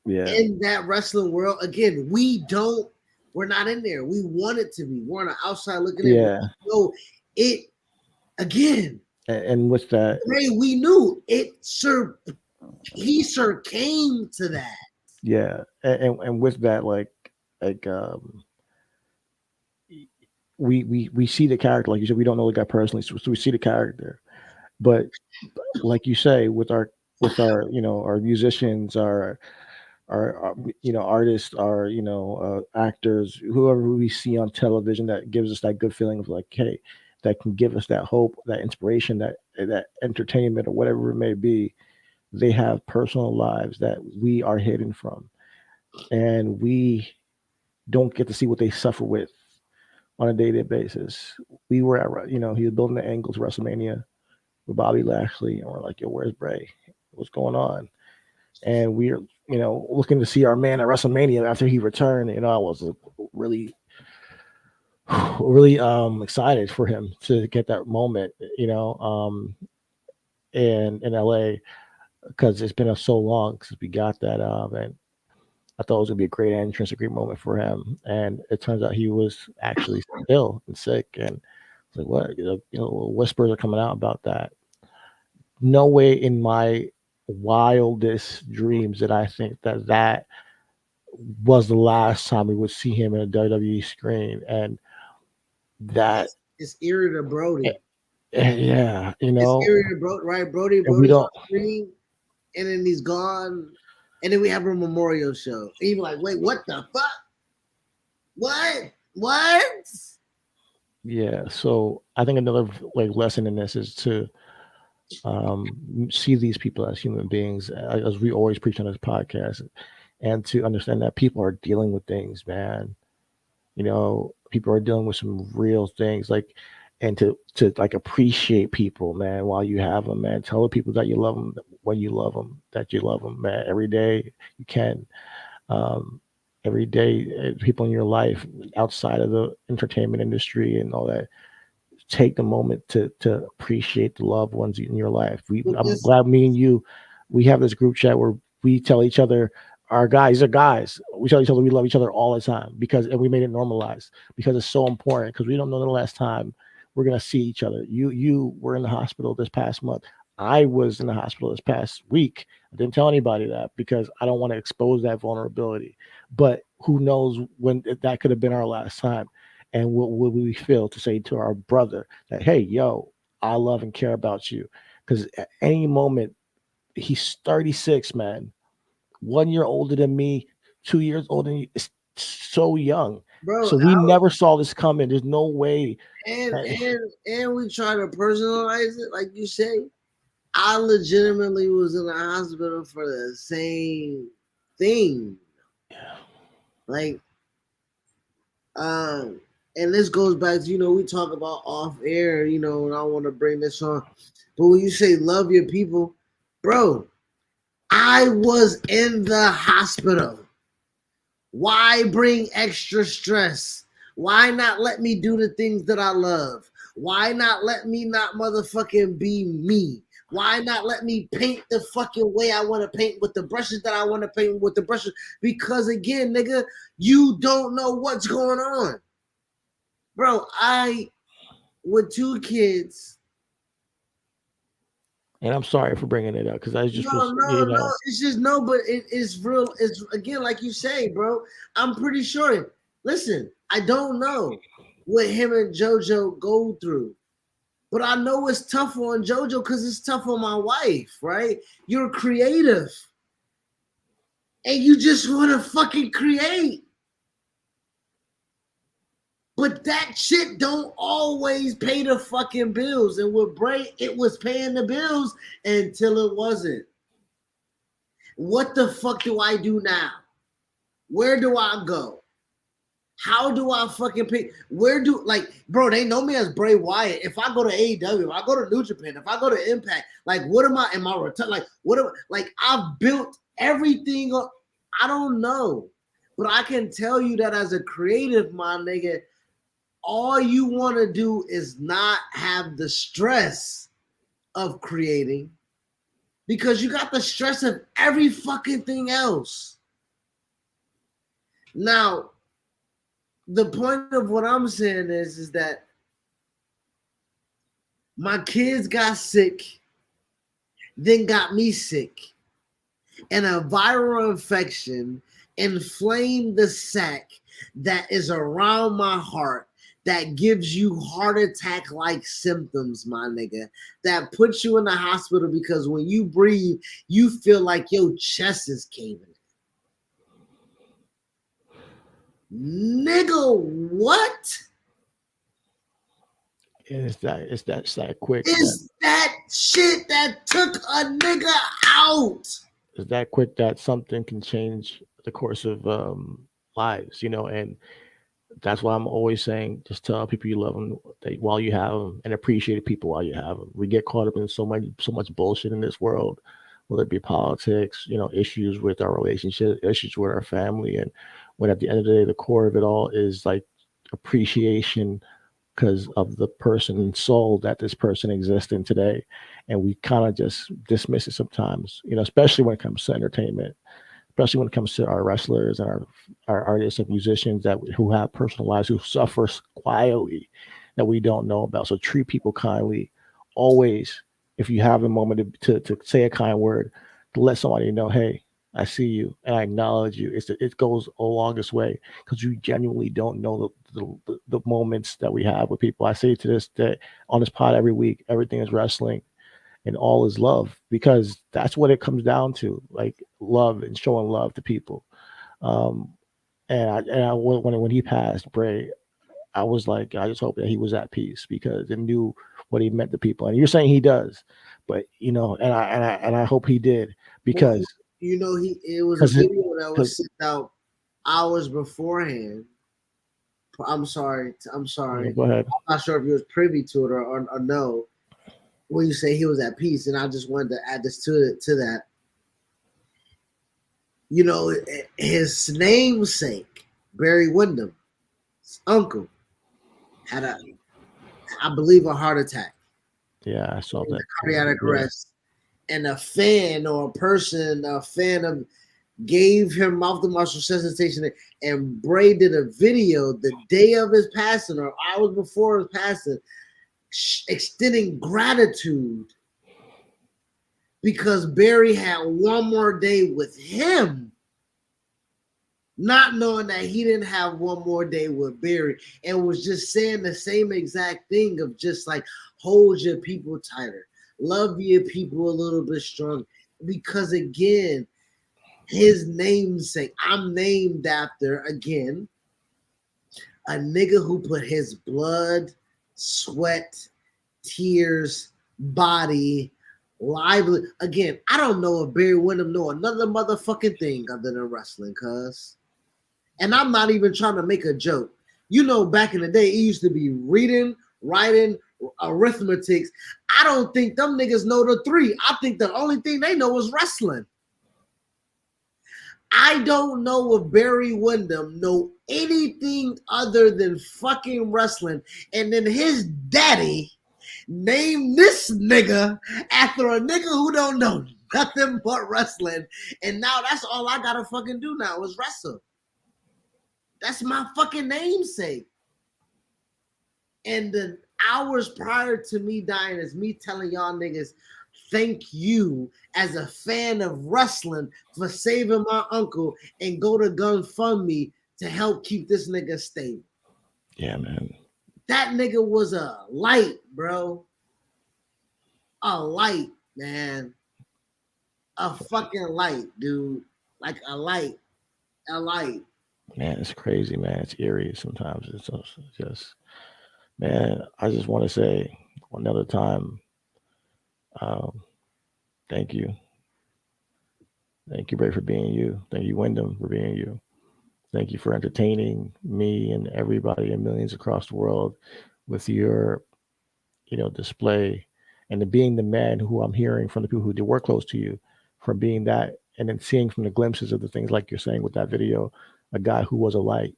yeah, In that wrestling world, again, we're not in there. We want it to be. We're on the outside looking in. yeah, So it again, and with that, Ray, we knew it. Sir, he sir came to that. yeah, and with that, like we see the character, like you said. We don't know the guy personally, so we see the character. But like you say, with our our musicians, our artists, our actors, whoever we see on television, that gives us that good feeling of like, hey, that can give us that hope, that inspiration, that entertainment, or whatever it may be. They have personal lives that we are hidden from, and we don't get to see what they suffer with on a day-to-day basis. We were at, he was building the angles WrestleMania with Bobby Lashley, and we're like, yo, where's Bray? What's going on? And we're looking to see our man at WrestleMania after he returned. I was really really excited for him to get that moment, in LA, because it's been so long since we got that, and I thought it was gonna be a great entrance, a great moment for him. And it turns out he was actually ill and sick, and it's like, what, whispers are coming out about that. No way in my wildest dreams did I think that was the last time we would see him in a WWE screen. And that, It's eerie to eh, Brody. yeah, It's eerie to Brody, right? and we Brody's on don't, screen, and then he's gone, and then we have a memorial show. And you're like, wait, what the fuck? What? What? yeah. So I think another like lesson in this is to see these people as human beings, as we always preach on this podcast, and to understand that people are dealing with things, man. People are dealing with some real things, like, and to like appreciate people, man, while you have them, man. Tell the people that you love them when you love them, that you love them, man. Every day you can. Um, every day, people in your life outside of the entertainment industry and all that, take the moment to appreciate the loved ones in your life. But I'm glad me and you, we have this group chat where we tell each other, our guys are guys. We tell each other we love each other all the time, and we made it normalized because it's so important, because we don't know the last time we're gonna see each other. You were in the hospital this past month. I was in the hospital this past week. I didn't tell anybody that because I don't want to expose that vulnerability. But who knows when that could have been our last time, and what would we feel to say to our brother that, hey, yo, I love and care about you? Because at any moment, he's 36, man, 1 year older than me, 2 years older than you. It's so young. bro, So we never saw this coming. There's no way and that, and we try to personalize it, like you say. I legitimately was in the hospital for the same thing. Like, um, and this goes back to, we talk about off air, and I want to bring this on. But when you say love your people, bro, I was in the hospital. Why bring extra stress? Why not let me do the things that I love? Why not let me not motherfucking be me? Why not let me paint the fucking way I want to paint with the brushes that I want to paint with the brushes? Because again, nigga, you don't know what's going on. Bro, with 2 kids. and I'm sorry for bringing it up because I just No, was, no, no. It's just no, but it's real. It's again, like you say, bro. I'm pretty sure. Listen, I don't know what him and JoJo go through, but I know it's tough on JoJo because it's tough on my wife, right? You're creative, and you just want to fucking create. But that shit don't always pay the fucking bills. And with Bray, it was paying the bills until it wasn't. What the fuck do I do now? Where do I go? How do I fucking pick? Where do, like, bro, they know me as Bray Wyatt. If I go to AEW, if I go to New Japan, if I go to Impact, like, what am I? Am I return? Like, what am, like, I've built everything up. I don't know. But I can tell you that as a creative, my nigga, all you want to do is not have the stress of creating, because you got the stress of every fucking thing else. Now, the point of what I'm saying is that my kids got sick, then got me sick, and a viral infection inflamed the sac that is around my heart, that gives you heart attack like symptoms, my nigga, that puts you in the hospital because when you breathe, you feel like your chest is caving. Nigga, what? And it's that quick. Is that shit that took a nigga out? It's that quick that something can change the course of lives, you know. And that's why I'm always saying, just tell people you love them while you have them, and appreciate people while you have them. We get caught up in so much bullshit in this world, whether it be politics, you know, issues with our relationship, issues with our family, and when at the end of the day, the core of it all is like appreciation because of the person and soul that this person exists in today. And we kind of just dismiss it sometimes, you know, especially when it comes to entertainment, especially when it comes to our wrestlers and our artists and musicians who have personal lives, who suffer quietly, that we don't know about. So treat people kindly. Always, if you have a moment to say a kind word, to let somebody know, hey, I see you and I acknowledge you. It goes a longest way, because you genuinely don't know the moments that we have with people. I say to this day on this pod every week, everything is wrestling and all is love, because that's what it comes down to, like love and showing love to people. Um, when he passed, Bray, I was like, I just hope that he was at peace, because it knew what he meant to people. And you're saying he does, but you know, and I hope he did, Well, because you know, it was a because video that was sent out hours beforehand. I'm sorry. I'm sorry. go ahead. I'm not sure if you was privy to it or no. When you say he was at peace, and I just wanted to add this to that. You know, his namesake, Barry Windham's uncle, had I believe, a heart attack, Yeah, I saw that. cardiac Yeah. arrest, and a fan or a fan of gave him mouth to mouth resuscitation, and Bray did a video the day of his passing or hours before his passing, extending gratitude because Barry had one more day with him, not knowing that he didn't have one more day with Barry, and was just saying the same exact thing of just like, hold your people tighter, love your people a little bit stronger, because again, his namesake, I'm named after, again, a nigga who put his blood, sweat, tears, body, lively. Again, I don't know if Barry Windham know another motherfucking thing other than wrestling, cuz. And I'm not even trying to make a joke. You know, back in the day, it used to be reading, writing, arithmetics. I don't think them niggas know the three. I think the only thing they know is wrestling. I don't know if Barry Windham know anything other than fucking wrestling. And then his daddy named this nigga after a nigga who don't know nothing but wrestling. And now that's all I gotta fucking do now is wrestle. That's my fucking namesake. And the hours prior to me dying is me telling y'all niggas, thank you as a fan of wrestling for saving my uncle, and go to GoFundMe to help keep this nigga stable. Yeah, man. That nigga was a light, bro. A light, man. A fucking light, dude. Like a light. A light. Man, it's crazy, man. It's eerie sometimes. Just, man, I just want to say another time, um, thank you. Thank you, Ray, for being you. Thank you, Wyndham, for being you. Thank you for entertaining me and everybody and millions across the world with your, display and to being the man who I'm hearing from the people who do work close to you, from being that and then seeing from the glimpses of the things like you're saying with that video, a guy who was a light.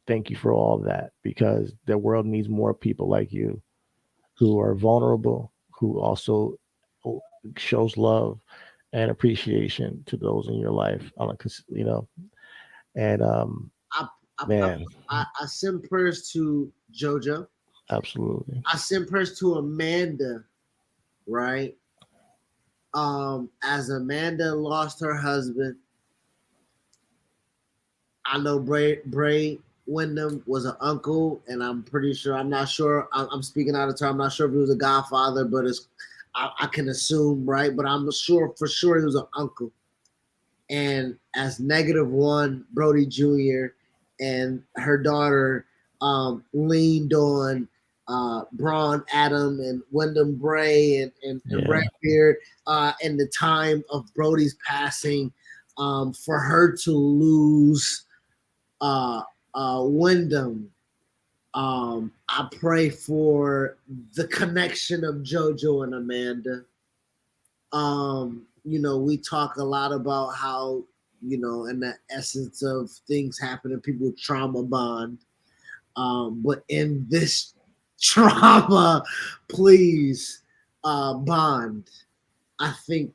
Thank you for all of that because the world needs more people like you who are vulnerable, who also shows love and appreciation to those in your life. And I I, I, man, I send prayers to JoJo. absolutely, I send prayers to Amanda, right? As Amanda lost her husband, I know Bray Wyndham was an uncle, and I'm pretty sure. I'm not sure. I'm speaking out of turn. I'm not sure if he was a godfather, but I can assume, right? But I'm sure for sure he was an uncle. And as -1, Brody Jr. and her daughter leaned on Braun Adam and Wyndham Bray and yeah, Redbeard in the time of Brody's passing, for her to lose uh, Wyndham. I pray for the connection of JoJo and Amanda. We talk a lot about how, in the essence of things happening, people trauma bond. But in this trauma, please bond. I think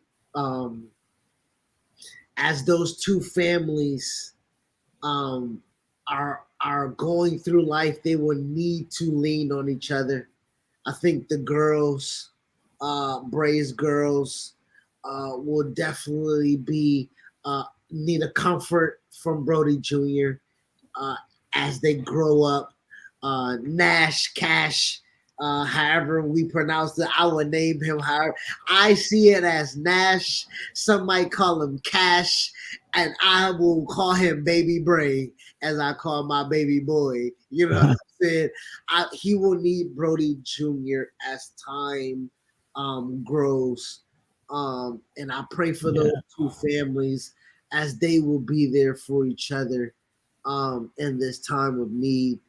as those two families um, are going through life, they will need to lean on each other. I think the girls, Bray's girls, will definitely be need a comfort from Brody Jr. Uh, as they grow up. Nash, Cash, however we pronounce it, I would name him however. I see it as Nash. Some might call him Cash, and I will call him Baby Bray as I call my baby boy. You know what I'm saying? He will need Brody Jr. as time grows. And I pray for those yeah, two families as they will be there for each other in this time of need.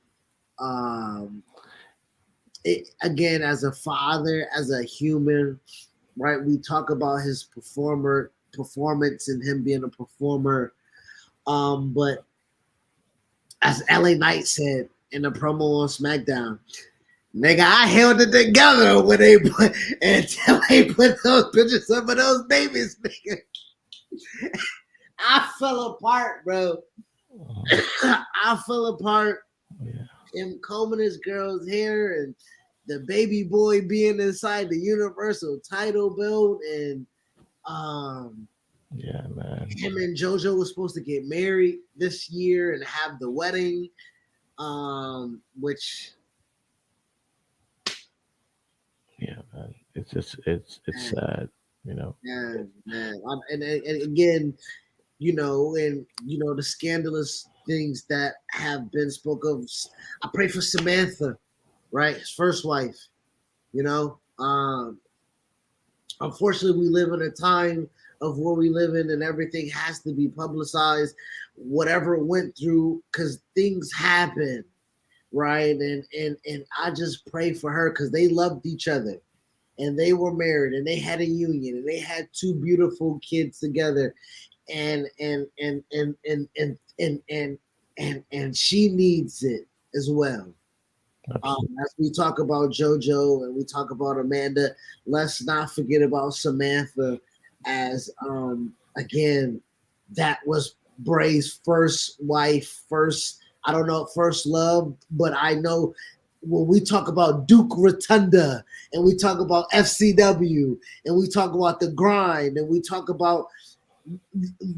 Um, Again, as a father, as a human, right? We talk about his performance and him being a performer. But as LA Knight said in the promo on SmackDown, nigga, I held it together when they put until they put those pictures up of those babies, nigga. I fell apart, bro. I fell apart. yeah, Him combing his girl's hair and the baby boy being inside the Universal title belt, and um, yeah, man, him and JoJo was supposed to get married this year and have the wedding, which yeah, man. It's just it's man, sad, you know. man. And again, and the scandalous things that have been spoke of. I pray for Samantha, right, his first wife. You know, unfortunately, we live in a time of where we live in, and everything has to be publicized, whatever it went through, because things happen, right? And I just pray for her because they loved each other, and they were married, and they had a union, and they had two beautiful kids together, and she needs it as well. Absolutely. As we talk about JoJo and we talk about Amanda, let's not forget about Samantha, as again, that was Bray's first wife, first, I don't know, first love, but I know when we talk about Duke Rotunda and we talk about FCW and we talk about the grind and we talk about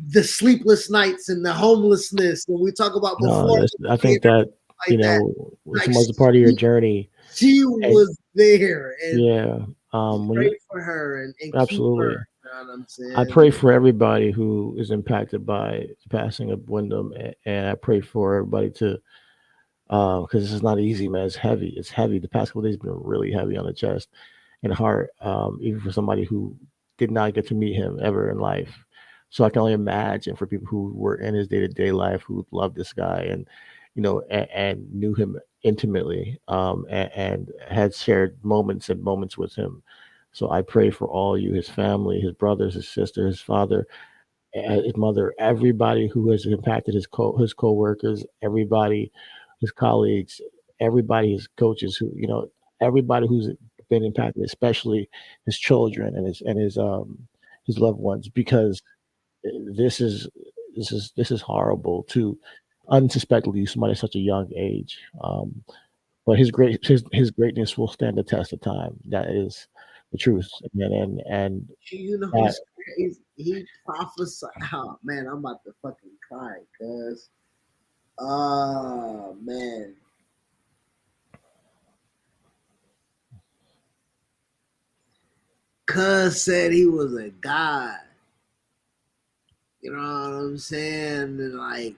the sleepless nights and the homelessness and we talk about No, before I think that like that, was like much a part of your journey, she and was there, and yeah, when you pray for her and keep her. absolutely, know what I'm I saying? pray for everybody who is impacted by the passing of Wyndham, and I pray for everybody to, because this is not easy, man. It's heavy. It's heavy. The past couple days been really heavy on the chest and heart, even for somebody who did not get to meet him ever in life. So I can only imagine for people who were in his day to day life, who loved this guy and, and knew him intimately, and had shared moments and moments with him. So I pray for all you, his family, his brothers, his sister, his father, his mother, everybody who has impacted his coworkers, everybody, his colleagues, everybody, his coaches, everybody who's been impacted, especially his children and his loved ones, because this is this is horrible to unsuspectedly lose somebody at such a young age. But his greatness will stand the test of time. That is the truth, and You know that what's crazy? He prophesied. Oh man, I'm about to fucking cry, cuz. Oh man, cuz said he was a god. You know what I'm saying? And like,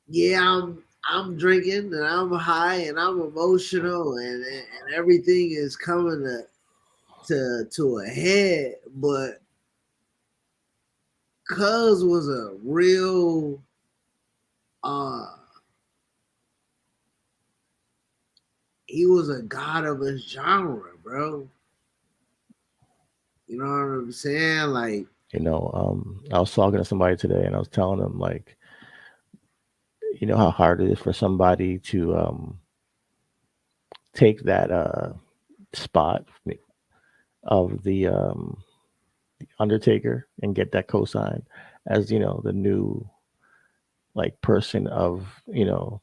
yeah, I'm drinking and I'm high and I'm emotional and everything is coming to a head. But cuz was a real uh he was a god of his genre, bro. You know what I'm saying? Like, I was talking to somebody today, and I was telling them, like, how hard it is for somebody to take that spot of the Undertaker and get that cosign as the new, like, person of the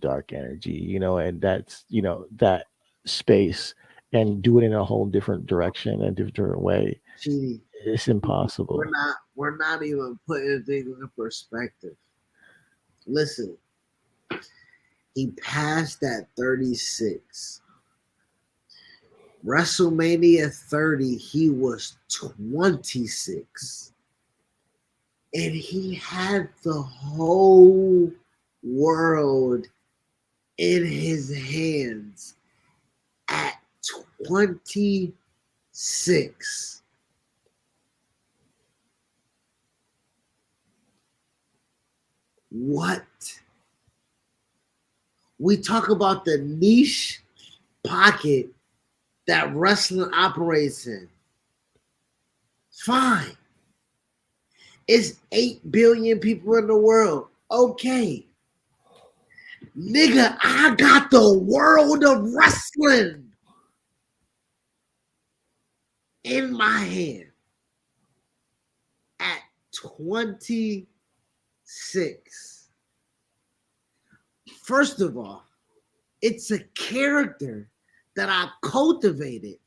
dark energy, and that's that space, and do it in a whole different direction and different way. Chidi, It's we're impossible. not we're not even putting things in perspective. Listen, he passed at 36. WrestleMania 30, he was 26. And he had the whole world in his hands at 26. What? We talk about the niche pocket that wrestling operates in. Fine. It's 8 billion people in the world. Okay. Nigga, I got the world of wrestling in my hand at 26. First of all, it's a character that I cultivated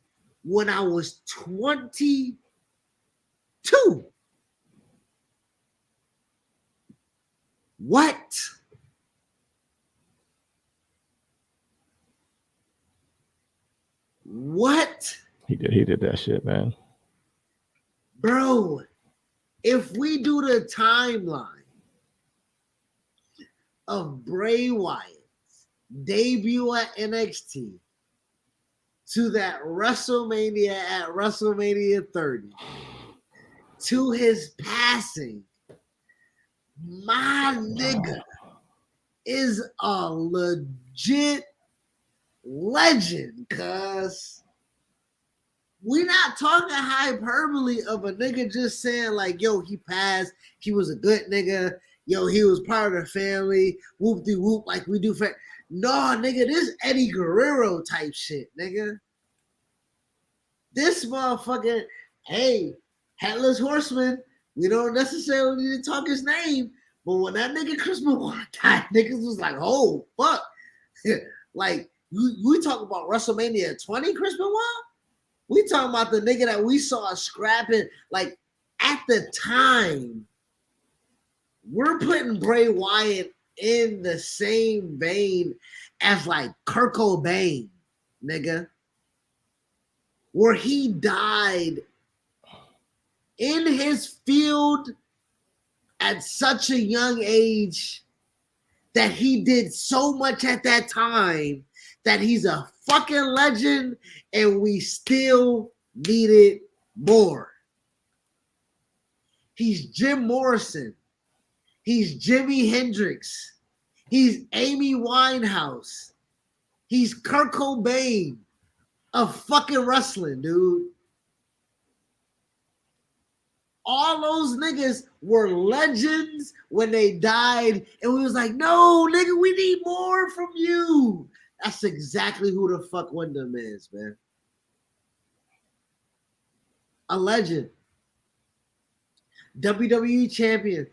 when I was 22. What? What? He did that shit, man. Bro, if we do the timeline of Bray Wyatt's debut at NXT to that WrestleMania at WrestleMania 30 to his passing, my nigga is a legit legend, cuz we're not talking hyperbole of a nigga just saying like, yo, he passed, he was a good nigga, yo, he was part of the family, whoop de whoop, like we do for. No, nigga, this Eddie Guerrero type shit, nigga. This motherfucker, hey, Headless Horseman, we don't necessarily need to talk his name, but when that nigga Chris Benoit died, niggas was like, oh, fuck. Like, we talk about WrestleMania 20, Chris Benoit? We talking about the nigga that we saw scrapping, like, at the time, we're putting Bray Wyatt in the same vein as, like, Kurt Cobain, nigga. where he died in his field at such a young age that he did so much at that time that he's a fucking legend and we still needed more. He's Jim Morrison. He's Jimi Hendrix. He's Amy Winehouse. He's Kurt Cobain of fucking wrestling, dude. All those niggas were legends when they died, and we was like, no, nigga, we need more from you. That's exactly who the fuck Wyndham is, man. A legend. WWE champion.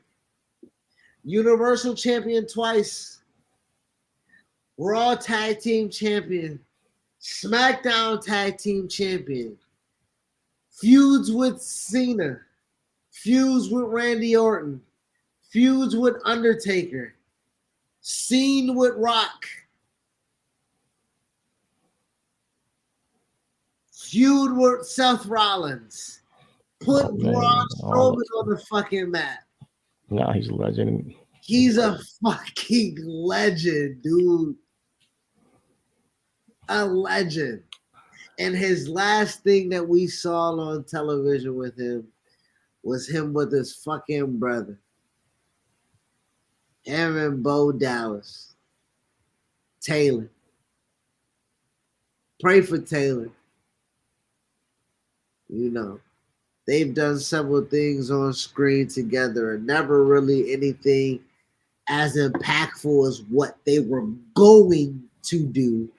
Universal champion twice. Raw tag team champion. SmackDown tag team champion. Feuds with Cena. Feuds with Randy Orton. Feuds with Undertaker. Scene with Rock. Feud with Seth Rollins. Put Braun Strowman on the fucking map. No, he's a legend. He's a fucking legend, dude. A legend. And his last thing that we saw on television with him was him with his fucking brother. Him and Bo Dallas. Taylor. Pray for Taylor. You know, they've done several things on screen together and never really anything as impactful as what they were going to do.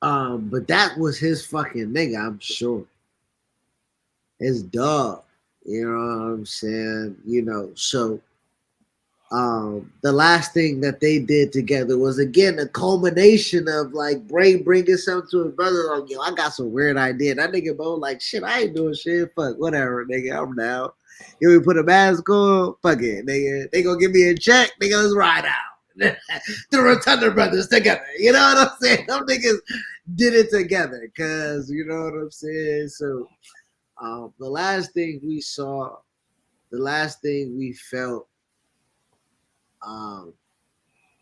But that was his fucking nigga, I'm sure. His dog. You know what I'm saying? You know, so the last thing that they did together was again a culmination of like Bray bringing something to his brother. Like, yo, I got some weird idea. That nigga Bo like, shit, I ain't doing shit. Fuck, whatever, nigga. I'm down. You want me put a mask on? Fuck it, nigga. They gonna give me a check. Nigga, let's ride out. The Rotunda brothers together. You know what I'm saying? Them niggas did it together, cause you know what I'm saying. So, the last thing we saw, the last thing we felt,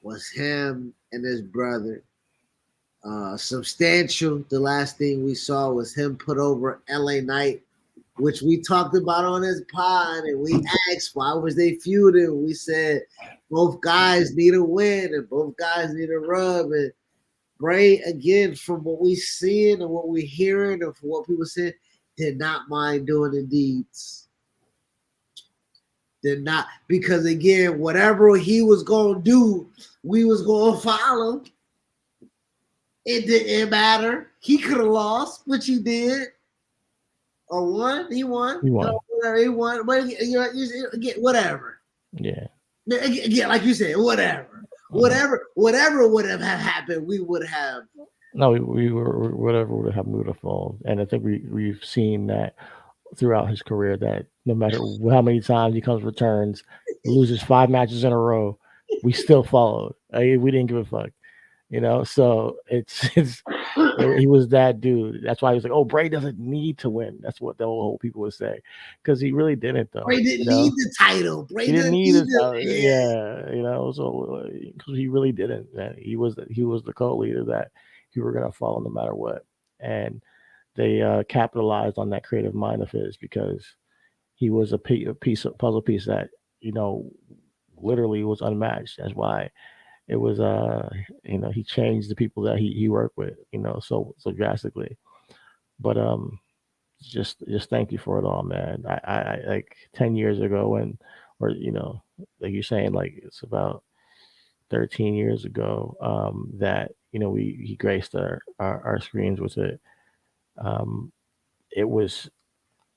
was him and his brother. Substantial. The last thing we saw was him put over LA Knight, which we talked about on his pod, and we asked why was they feuding. We said both guys need a win and both guys need a rub. And Bray, again, from what we seeing and what we hearing and from what people said, did not mind doing the deeds. Did not, because again, whatever he was gonna do, we was gonna follow. It didn't matter. He could have lost, which he did. Or won. He won. He won. No, whatever, he won. But you whatever. Yeah. Yeah, like you said, whatever. Whatever would have happened, we would have. No, we were whatever would have happened, we would have fallen. And I think we've seen that throughout his career that no matter how many times he comes returns, loses 5 matches in a row, we still followed. We didn't give a fuck, you know. So he was that dude. That's why he was like, "Oh, Bray doesn't need to win." That's what the whole people would say, because he really didn't though. Bray didn't need the title. Bray he didn't need it. Yeah, you know. So because he really didn't. Man. He was the co-leader that you were gonna follow no matter what, and they capitalized on that creative mind of his because he was a puzzle piece that literally was unmatched. That's why it was he changed the people that he worked with so drastically. But just thank you for it all, man. I like 10 years ago or like you're saying, like it's about 13 years ago that he graced our screens with it. It was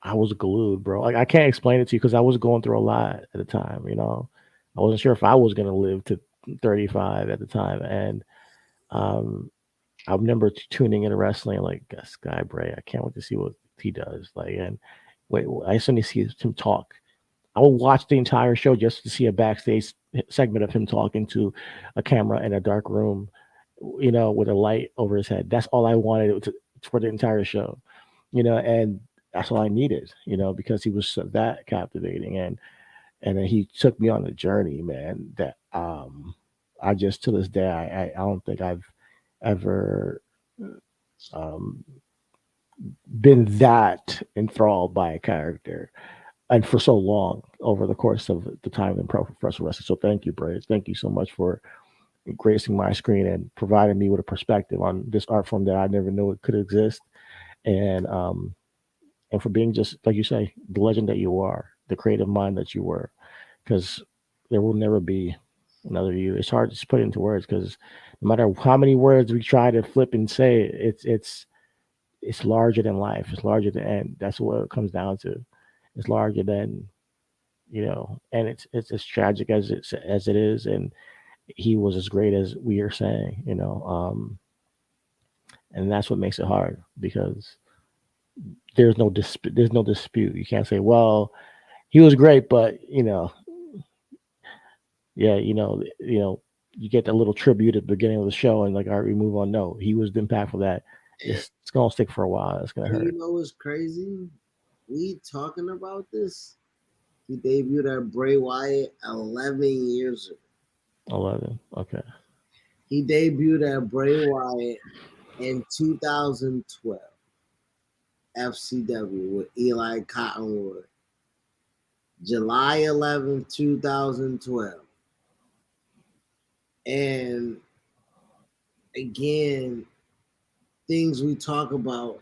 I was glued, bro. Like I can't explain it to you because I was going through a lot at the time. I wasn't sure if I was gonna live to 35 at the time, and I remember tuning into wrestling like this guy Bray. I can't wait to see what he does. Like, and wait, I suddenly see him talk. I will watch the entire show just to see a backstage segment of him talking to a camera in a dark room, with a light over his head. That's all I wanted for the entire show, and that's all I needed, because he was that captivating, and then he took me on a journey, man. That I just to this day I don't think I've ever um, been that enthralled by a character and for so long over the course of the time in professional wrestling. So thank you, Braves. Thank you so much for gracing my screen and providing me with a perspective on this art form that I never knew it could exist. And and for being just like you say, the legend that you are, the creative mind that you were, because there will never be another you. It's hard to put into words because no matter how many words we try to flip and say, it's larger than life. It's larger than, and that's what it comes down to. It's larger than, and it's as tragic as it is, and he was as great as we are saying, and that's what makes it hard because there's no dispute. You can't say, well, he was great, but yeah, you get that little tribute at the beginning of the show, and like, all right, we move on. No, he was impactful. That And, it's gonna stick for a while. It's gonna and you hurt. know what's crazy? We talking about this. He debuted at Bray Wyatt 11 years ago. 11. Okay. He debuted at Bray Wyatt in 2012, FCW with Eli Cottonwood. July 11th, 2012. And again, things we talk about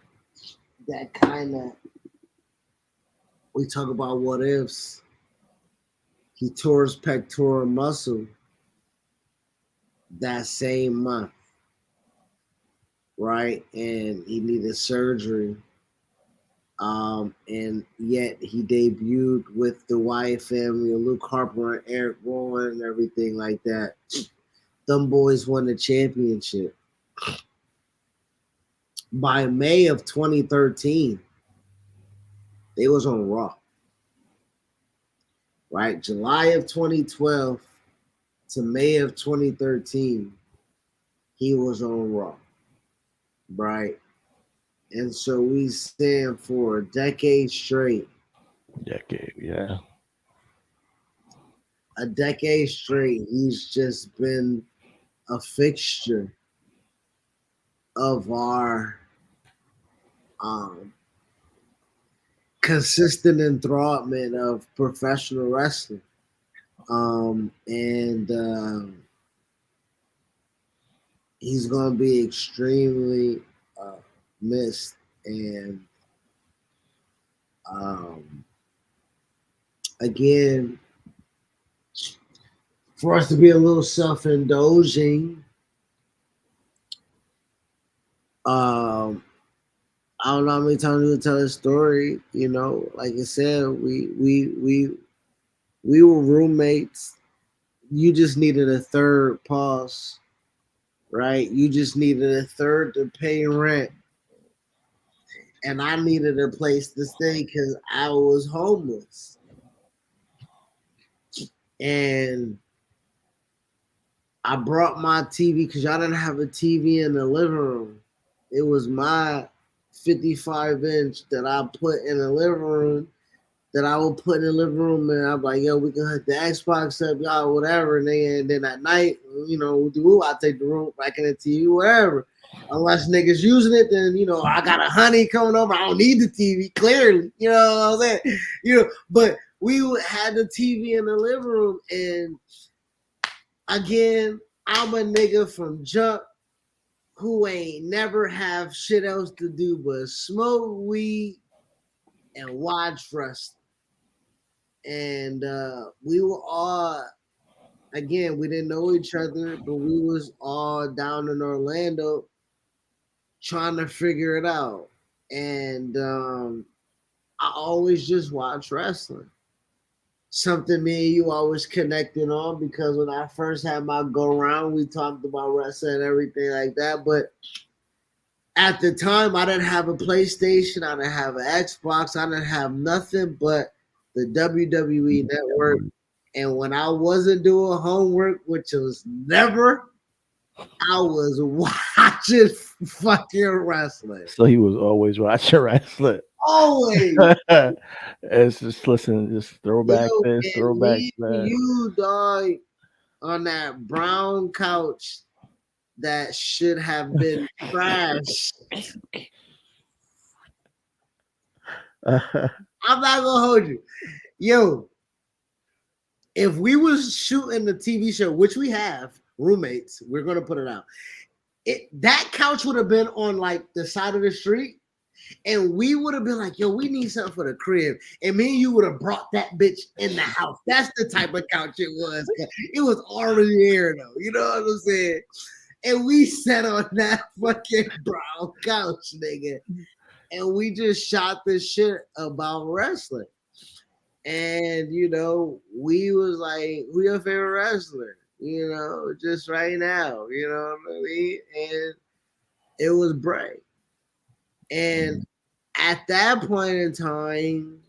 that kind of, we talk about what ifs. He tore his pectoral muscle that same month, right? And he needed surgery. And yet he debuted with the Wyatt family, Luke Harper and Eric Rowan and everything like that. Them boys won the championship. By May of 2013, they was on Raw. Right? July of 2012 to May of 2013, he was on Raw. Right? And so we stand for a decade straight. Decade. Yeah. A decade straight, he's just been a fixture of our um, consistent enthrallment of professional wrestling. And he's going to be extremely missed. And um, again, for us to be a little self indulging, um, I don't know how many times we tell this story. Like I said, we were roommates. You just needed a third pause, right? You just needed a third to pay rent, and I needed a place to stay because I was homeless. And I brought my TV because y'all didn't have a TV in the living room. It was my 55-inch that I put in the living room, that I would put in the living room, and I'm like, yo, we can hook the Xbox up, y'all, whatever. And then at night, I take the room back in the TV, whatever. Unless niggas using it, then I got a honey coming over. I don't need the TV, clearly. You know what I'm saying? But we had the TV in the living room, and again, I'm a nigga from jump who ain't never have shit else to do but smoke weed and watch wrestling. And we were all, again, we didn't know each other, but we was all down in Orlando trying to figure it out. And I always just watch wrestling. Something me and you always connected on, because when I first had my go round, we talked about wrestling and everything like that. But at the time, I didn't have a PlayStation, I didn't have an Xbox, I didn't have nothing but the WWE network. And when I wasn't doing homework, which was never, I was watching fucking wrestling. So he was always watching wrestling. Always. It's just listen, just throw Yo, back this, throw and back me and that. you, dog, on that brown couch that should have been trash. I'm not gonna hold you. Yo, if we was shooting the TV show, which we have, roommates, we're gonna put it out. That couch would have been on like the side of the street, and we would have been like, yo, we need something for the crib. And me and you would have brought that bitch in the house. That's the type of couch it was. It was already here though. You know what I'm saying? And we sat on that fucking brown couch, nigga. And we just shot this shit about wrestling. And we was like, we your favorite wrestler, just right now, you know what I mean? And it was Bray. And at that point in time,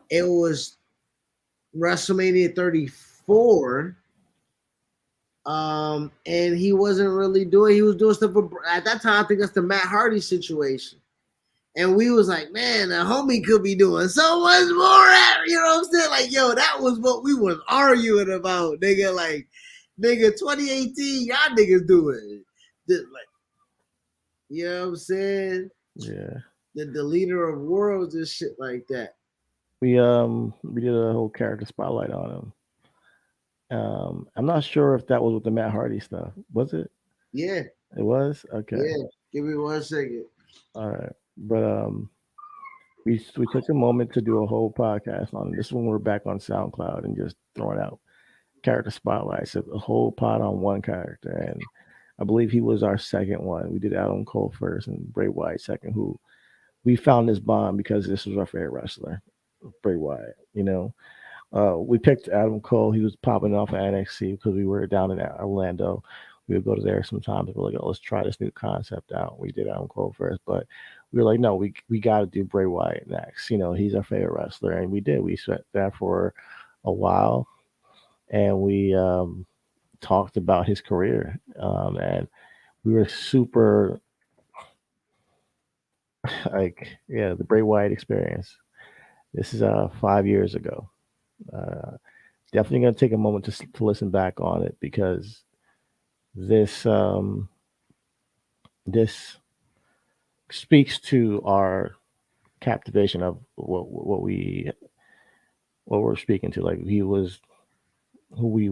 it was WrestleMania 34. And he wasn't really he was doing stuff at that time. I think that's the Matt Hardy situation. And we was like, man, the homie could be doing so much more. You know what I'm saying? Like, yo, that was what we was arguing about, nigga. Like, nigga, 2018, y'all niggas doing it. Like, you know what I'm saying? Yeah. The leader of worlds and shit like that. We did a whole character spotlight on him. I'm not sure if that was with the Matt Hardy stuff. Was it? Yeah. It was? Okay. Yeah. Give me 1 second. All right. But we took a moment to do a whole podcast on this when we're back on SoundCloud and just throwing out character spotlights, a whole pod on one character. And I believe he was our second one. We did Adam Cole first and Bray Wyatt second, who we found this bond because this was our favorite wrestler, Bray Wyatt. We picked Adam Cole. He was popping off at NXT because we were down in Orlando. We would go to there sometimes. We were like, oh, let's try this new concept out. We did Adam Cole first, but we were like, no, we got to do Bray Wyatt next. He's our favorite wrestler, and we did. We sat there for a while, and we talked about his career, and we were super like, yeah, the Bray Wyatt experience. This is 5 years ago. Definitely going to take a moment to listen back on it because this this speaks to our captivation of what we're speaking to. Like he was who we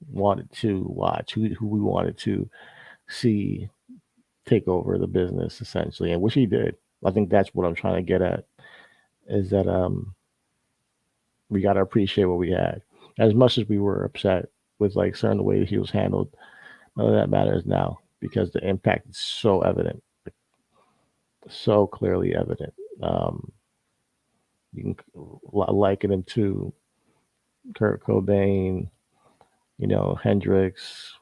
wanted to watch, who we wanted to see take over the business essentially, and which he did. I think that's what I'm trying to get at is that we got to appreciate what we had. As much as we were upset with like certain the way he was handled, none of that matters now because the impact is so evident, so clearly evident. You can liken him to Kurt Cobain, Hendrix,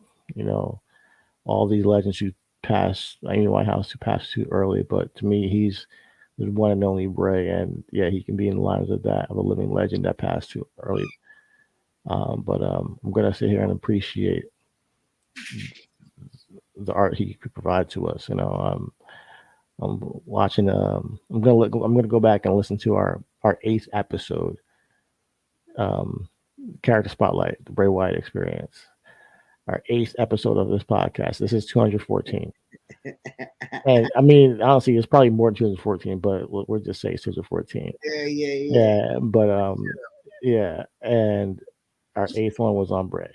all these legends who passed, Amy Whitehouse who passed too early, but to me, he's the one and only Bray, and yeah, he can be in the lines of that of a living legend that passed too early. But I'm gonna sit here and appreciate the art he could provide to us. I'm watching. I'm gonna go back and listen to our 8th episode, character spotlight, the Bray Wyatt experience. Our 8th episode of this podcast. This is 214. And I mean, honestly, it's probably more than 214, but we'll just say it's 214. Yeah. But yeah, and our 8th one was on Bray,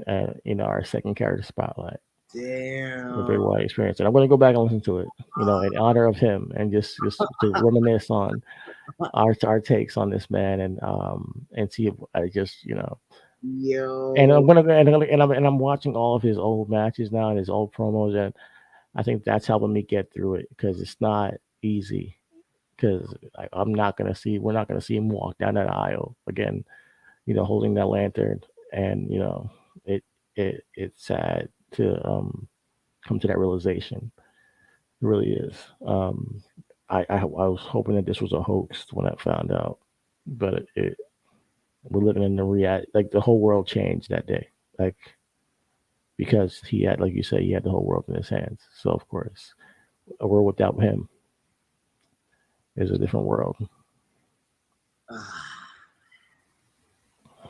and our second character spotlight. Damn. The Bray Wyatt experience, and I'm going to go back and listen to it, in honor of him, and just to reminisce on our takes on this man, and see if I just Yo. And I'm watching all of his old matches now and his old promos, and I think that's helping me get through it because it's not easy. Because we're not gonna see him walk down that aisle again, holding that lantern, and it's sad to come to that realization. It really is. I was hoping that this was a hoax when I found out, but we're living in the reality. Like the whole world changed that day. Like because he had, like you said, he had the whole world in his hands. So of course, a world without him is a different world. Ah,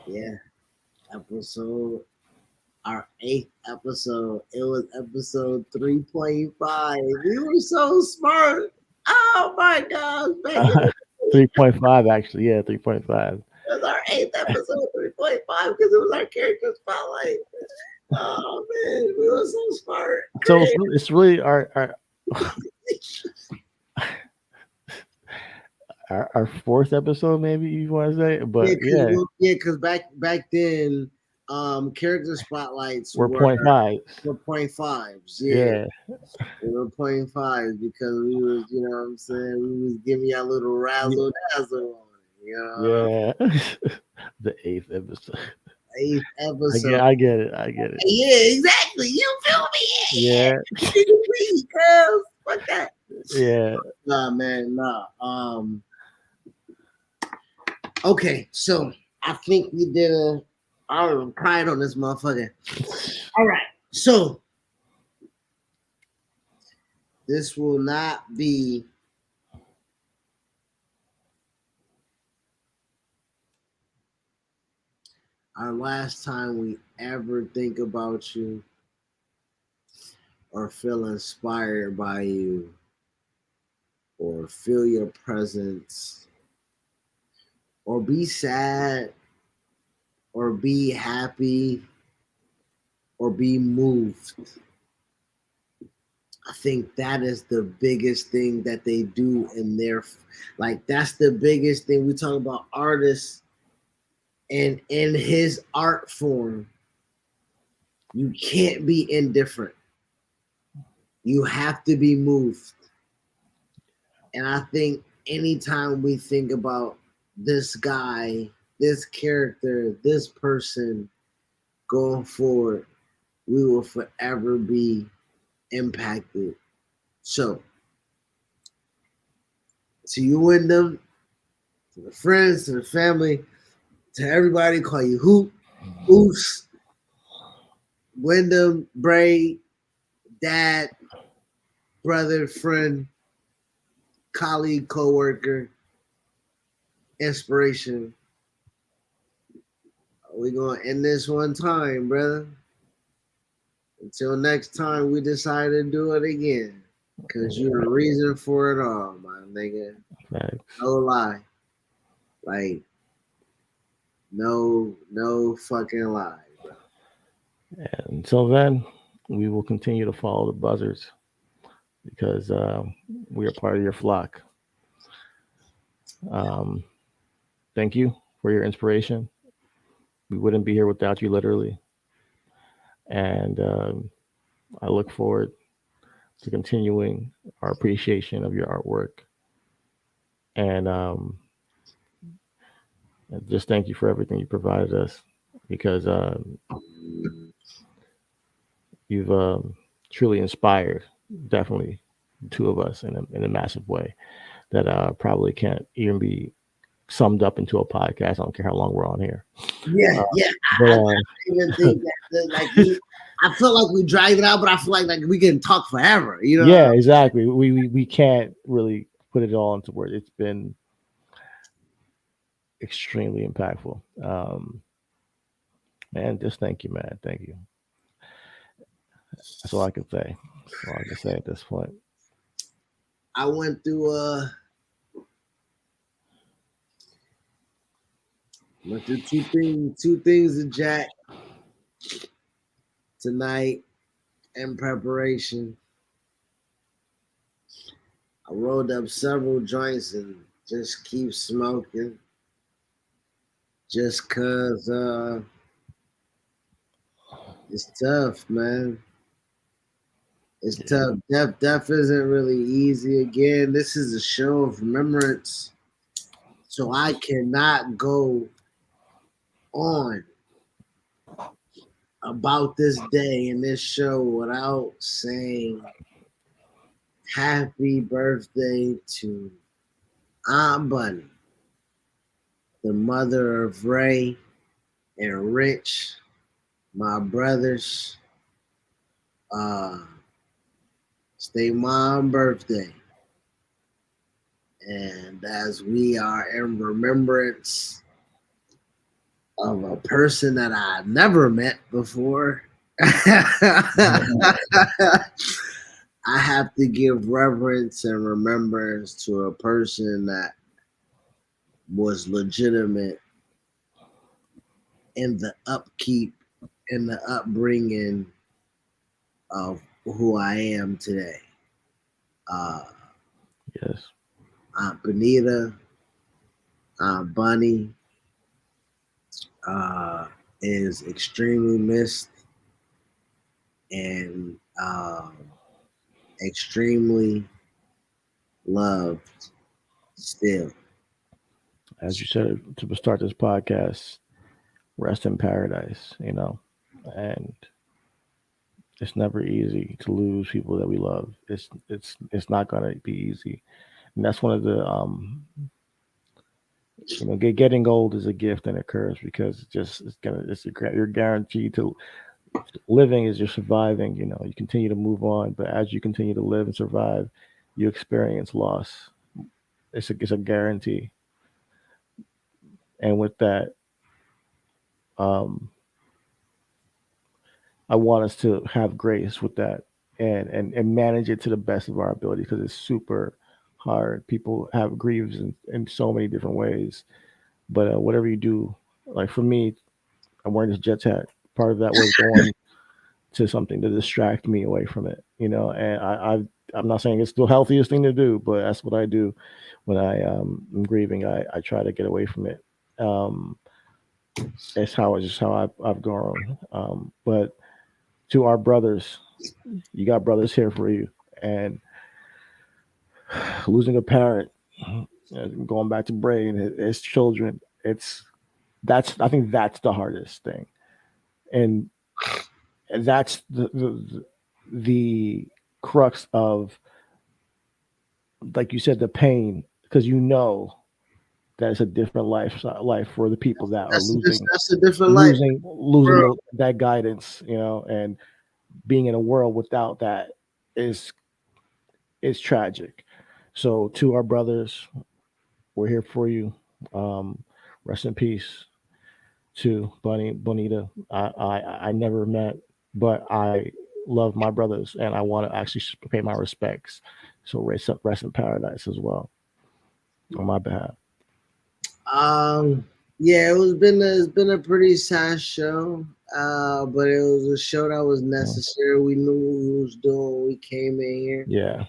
yeah, episode our eighth episode. It was episode 3.5. We were so smart. Oh my gosh, back in the day. 3.5 actually, yeah, 3.5. It was our eighth episode, 3.5, because it was our character spotlight. Oh man, we were so smart. So Great. it's really our fourth episode, maybe you want to say, Yeah, but because yeah, back then, character spotlights we're point five. were point fives. Yeah, Yeah, we were point fives because we was, you know what I'm saying, we was giving y'all a little yeah, razzle dazzle on it. You know, yeah. The eighth episode. eighth I episode. get, I get it, I get it. Yeah, exactly. You feel me? Yeah, Yeah, yeah. Please, girls. Fuck that. yeah. Nah, man, nah. Okay, so I think we did a. I'm crying on this motherfucker. All right, so this will not be our last time we ever think about you or feel inspired by you or feel your presence or be sad or be happy or be moved. I think that is the biggest thing that they do in their, like, that's the biggest thing. We talk about artists and in his art form, you can't be indifferent. You have to be moved. And I think anytime we think about this guy, this character, this person going forward, we will forever be impacted. So, to you and them, to the friends, to the family, to everybody, call you Hoop, Oos, Wyndham, Bray, Dad, brother, friend, colleague, co-worker, inspiration. We're gonna end this one time, brother. Until next time we decide to do it again. Cause you're the reason for it all, my nigga. Facts. No lie. Like, no fucking lie, bro. And until then, we will continue to follow the buzzards because we are part of your flock. Um, thank you for your inspiration. We wouldn't be here without you, literally. And I look forward to continuing our appreciation of your artwork. And just thank you for everything you provided us because you've truly inspired, definitely, the two of us in a massive way that probably can't even be summed up into a podcast. I don't care how long we're on here. Yeah, Uh, yeah. but I even think like I feel like we drag it out, but I feel like we can talk forever. You know? yeah, exactly. We can't really put it all into words. It's been extremely impactful. Man, just thank you, man. Thank you. That's all I can say. That's all I can say at this point. I went through two things with Jack tonight in preparation. I rolled up several joints and just keep smoking. Just cause it's tough, man. It's Yeah, tough. Death isn't really easy. Again, this is a show of remembrance. So I cannot go on about this day in this show without saying happy birthday to Aunt Bunny, the mother of Ray and Rich, my brothers. uh, stay mom birthday. And as we are in remembrance of a person that I never met before, I have to give reverence and remembrance to a person that was legitimate in the upkeep and the upbringing of who I am today. Uh, Yes. Aunt Benita, Aunt Bunny uh, is extremely missed and extremely loved still. As you said to start this podcast, rest in paradise, and it's never easy to lose people that we love. It's not gonna be easy, and that's one of the getting old is a gift and a curse because you're guaranteed to living is you're surviving. You continue to move on, but as you continue to live and survive, you experience loss. It's a guarantee, and with that, um, I want us to have grace with that and manage it to the best of our ability because it's super hard. People have grieves in so many different ways, but whatever you do, like for me, I'm wearing this Jets hat. Part of that was going to something to distract me away from it, and I'm not saying it's the healthiest thing to do, but that's what I do when I'm grieving. I try to get away from it. Um, it's how I've grown. But to our brothers, you got brothers here for you, and losing a parent, going back to Bray and his children, I think that's the hardest thing, and that's the crux of, like you said, the pain because that it's a different life for the people that are That's a different life, losing bro. that guidance, and being in a world without that is tragic. So to our brothers, we're here for you. Um, Rest in peace to Bonita. I never met, but I love my brothers, and I want to actually pay my respects. So rest in paradise as well on my behalf. Um, yeah, it's been a pretty sad show, but it was a show that was Mm. necessary. We knew what we was doing when we came in here. Yeah.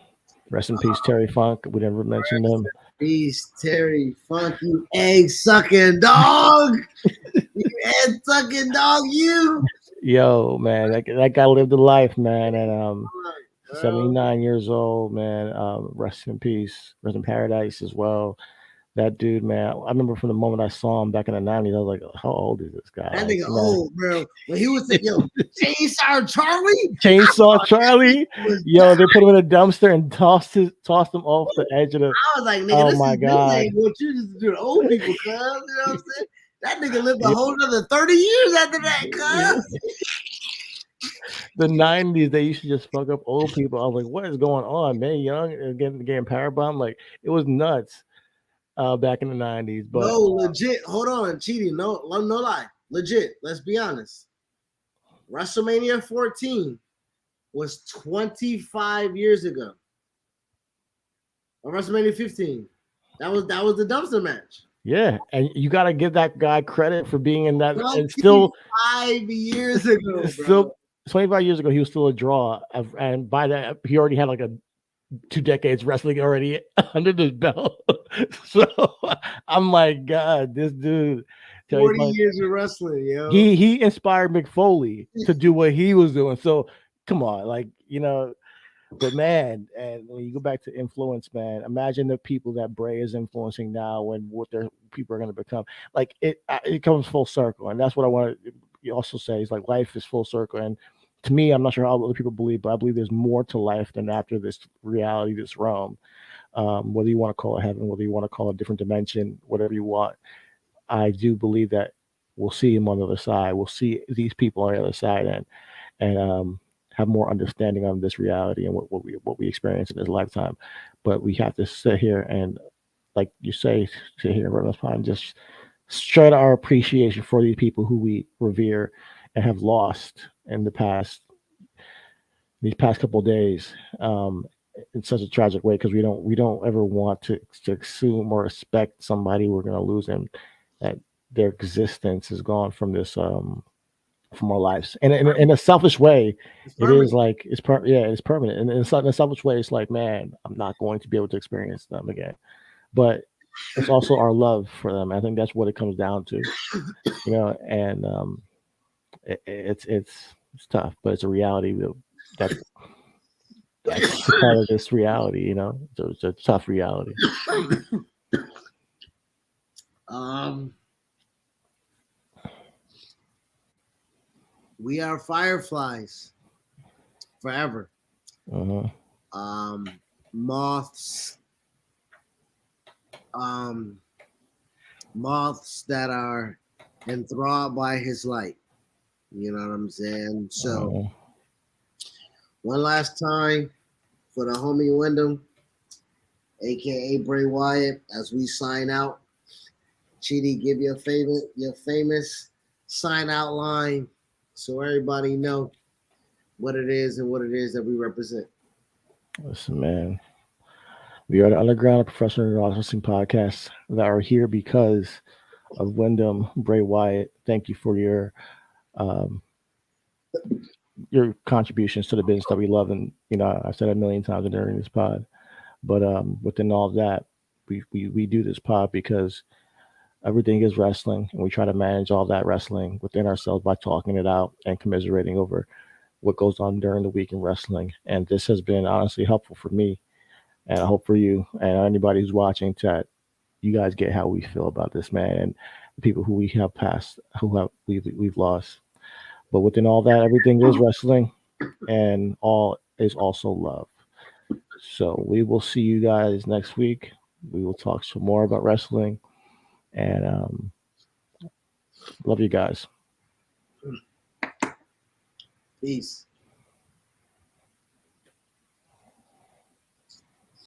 Rest in peace, Terry Funk. We never mentioned him. Peace, Terry Funk, you egg sucking dog, you egg sucking dog, you. Yo, man, that guy lived a life, man, and Bro. 79 years old, man. Rest in peace, rest in paradise as well. That dude, man. I remember from the moment I saw him back in the '90s, I was like, "How old is this guy?" That Like, nigga old, bro. When he was like, yo, Chainsaw Charlie, Chainsaw Charlie. was Yo, they put him in a dumpster and tossed him off the edge of the. I was like, nigga, Oh this my is this god. ain't what you just do to old people, cuz. You know what I'm saying? That nigga lived a whole another 30 years after that, cuz. The '90s, they used to just fuck up old people. I was like, "What is going on, man? Young and getting power bomb, like it was nuts." Back in the '90s, but No, legit. Hold on, cheating. No lie. Legit. Let's be honest. WrestleMania 14 was 25 years ago. Or WrestleMania 15. That was the dumpster match. yeah, and you got to give that guy credit for being in that, and still, 25 years ago, bro. still 25 years ago, he was still a draw, and by that, he already had like a 2 decades wrestling already under his belt. So I'm like, God, this dude, Terry 40 Funk, years of wrestling, yo. he inspired Mick Foley to do what he was doing. So come on, like but man, and when you go back to influence, man, imagine the people that Bray is influencing now and what their people are going to become. Like it comes full circle, and that's what I want to also say is like life is full circle. And to me, I'm not sure how other people believe, but I believe there's more to life than after this reality, this realm. Whether you want to call it heaven, whether you want to call it a different dimension, whatever you want, I do believe that we'll see him on the other side. We'll see these people on the other side, and have more understanding of this reality and what we experience in this lifetime. But we have to sit here and, like you say, sit here and and just strut our appreciation for these people who we revere and have lost in these past couple of days, in such a tragic way, because we don't ever want to assume or expect somebody we're going to lose, and that their existence is gone from our lives. And in a selfish way, It's it is permanent. like yeah, it's permanent. And in a selfish way, it's like, man, I'm not going to be able to experience them again. But it's also our love for them. I think that's what it comes down to, and it's tough, but it's a reality that that's a part of this reality. So it's a tough reality. um, we are fireflies forever. Uh-huh. Um, moths, um, moths that are enthralled by his light. You know what I'm saying? So Uh-huh. one last time for the homie Wyndham, aka Bray Wyatt, as we sign out. Chidi, give your famous sign out line so everybody know what it is and what it is that we represent. Listen, man, we are the underground professional wrestling podcasts that are here because of Wyndham Bray Wyatt. Thank you for um, your contributions to the business that we love, and I've said it a million times during this pod. But within all of that, we do this pod because everything is wrestling, and we try to manage all that wrestling within ourselves by talking it out and commiserating over what goes on during the week in wrestling. And this has been honestly helpful for me, and I hope for you and anybody who's watching that you guys get how we feel about this man and the people who we have passed, who have we've lost. But within all that, everything is wrestling, and all is also love. So we will see you guys next week. We will talk some more about wrestling, and love you guys. Peace.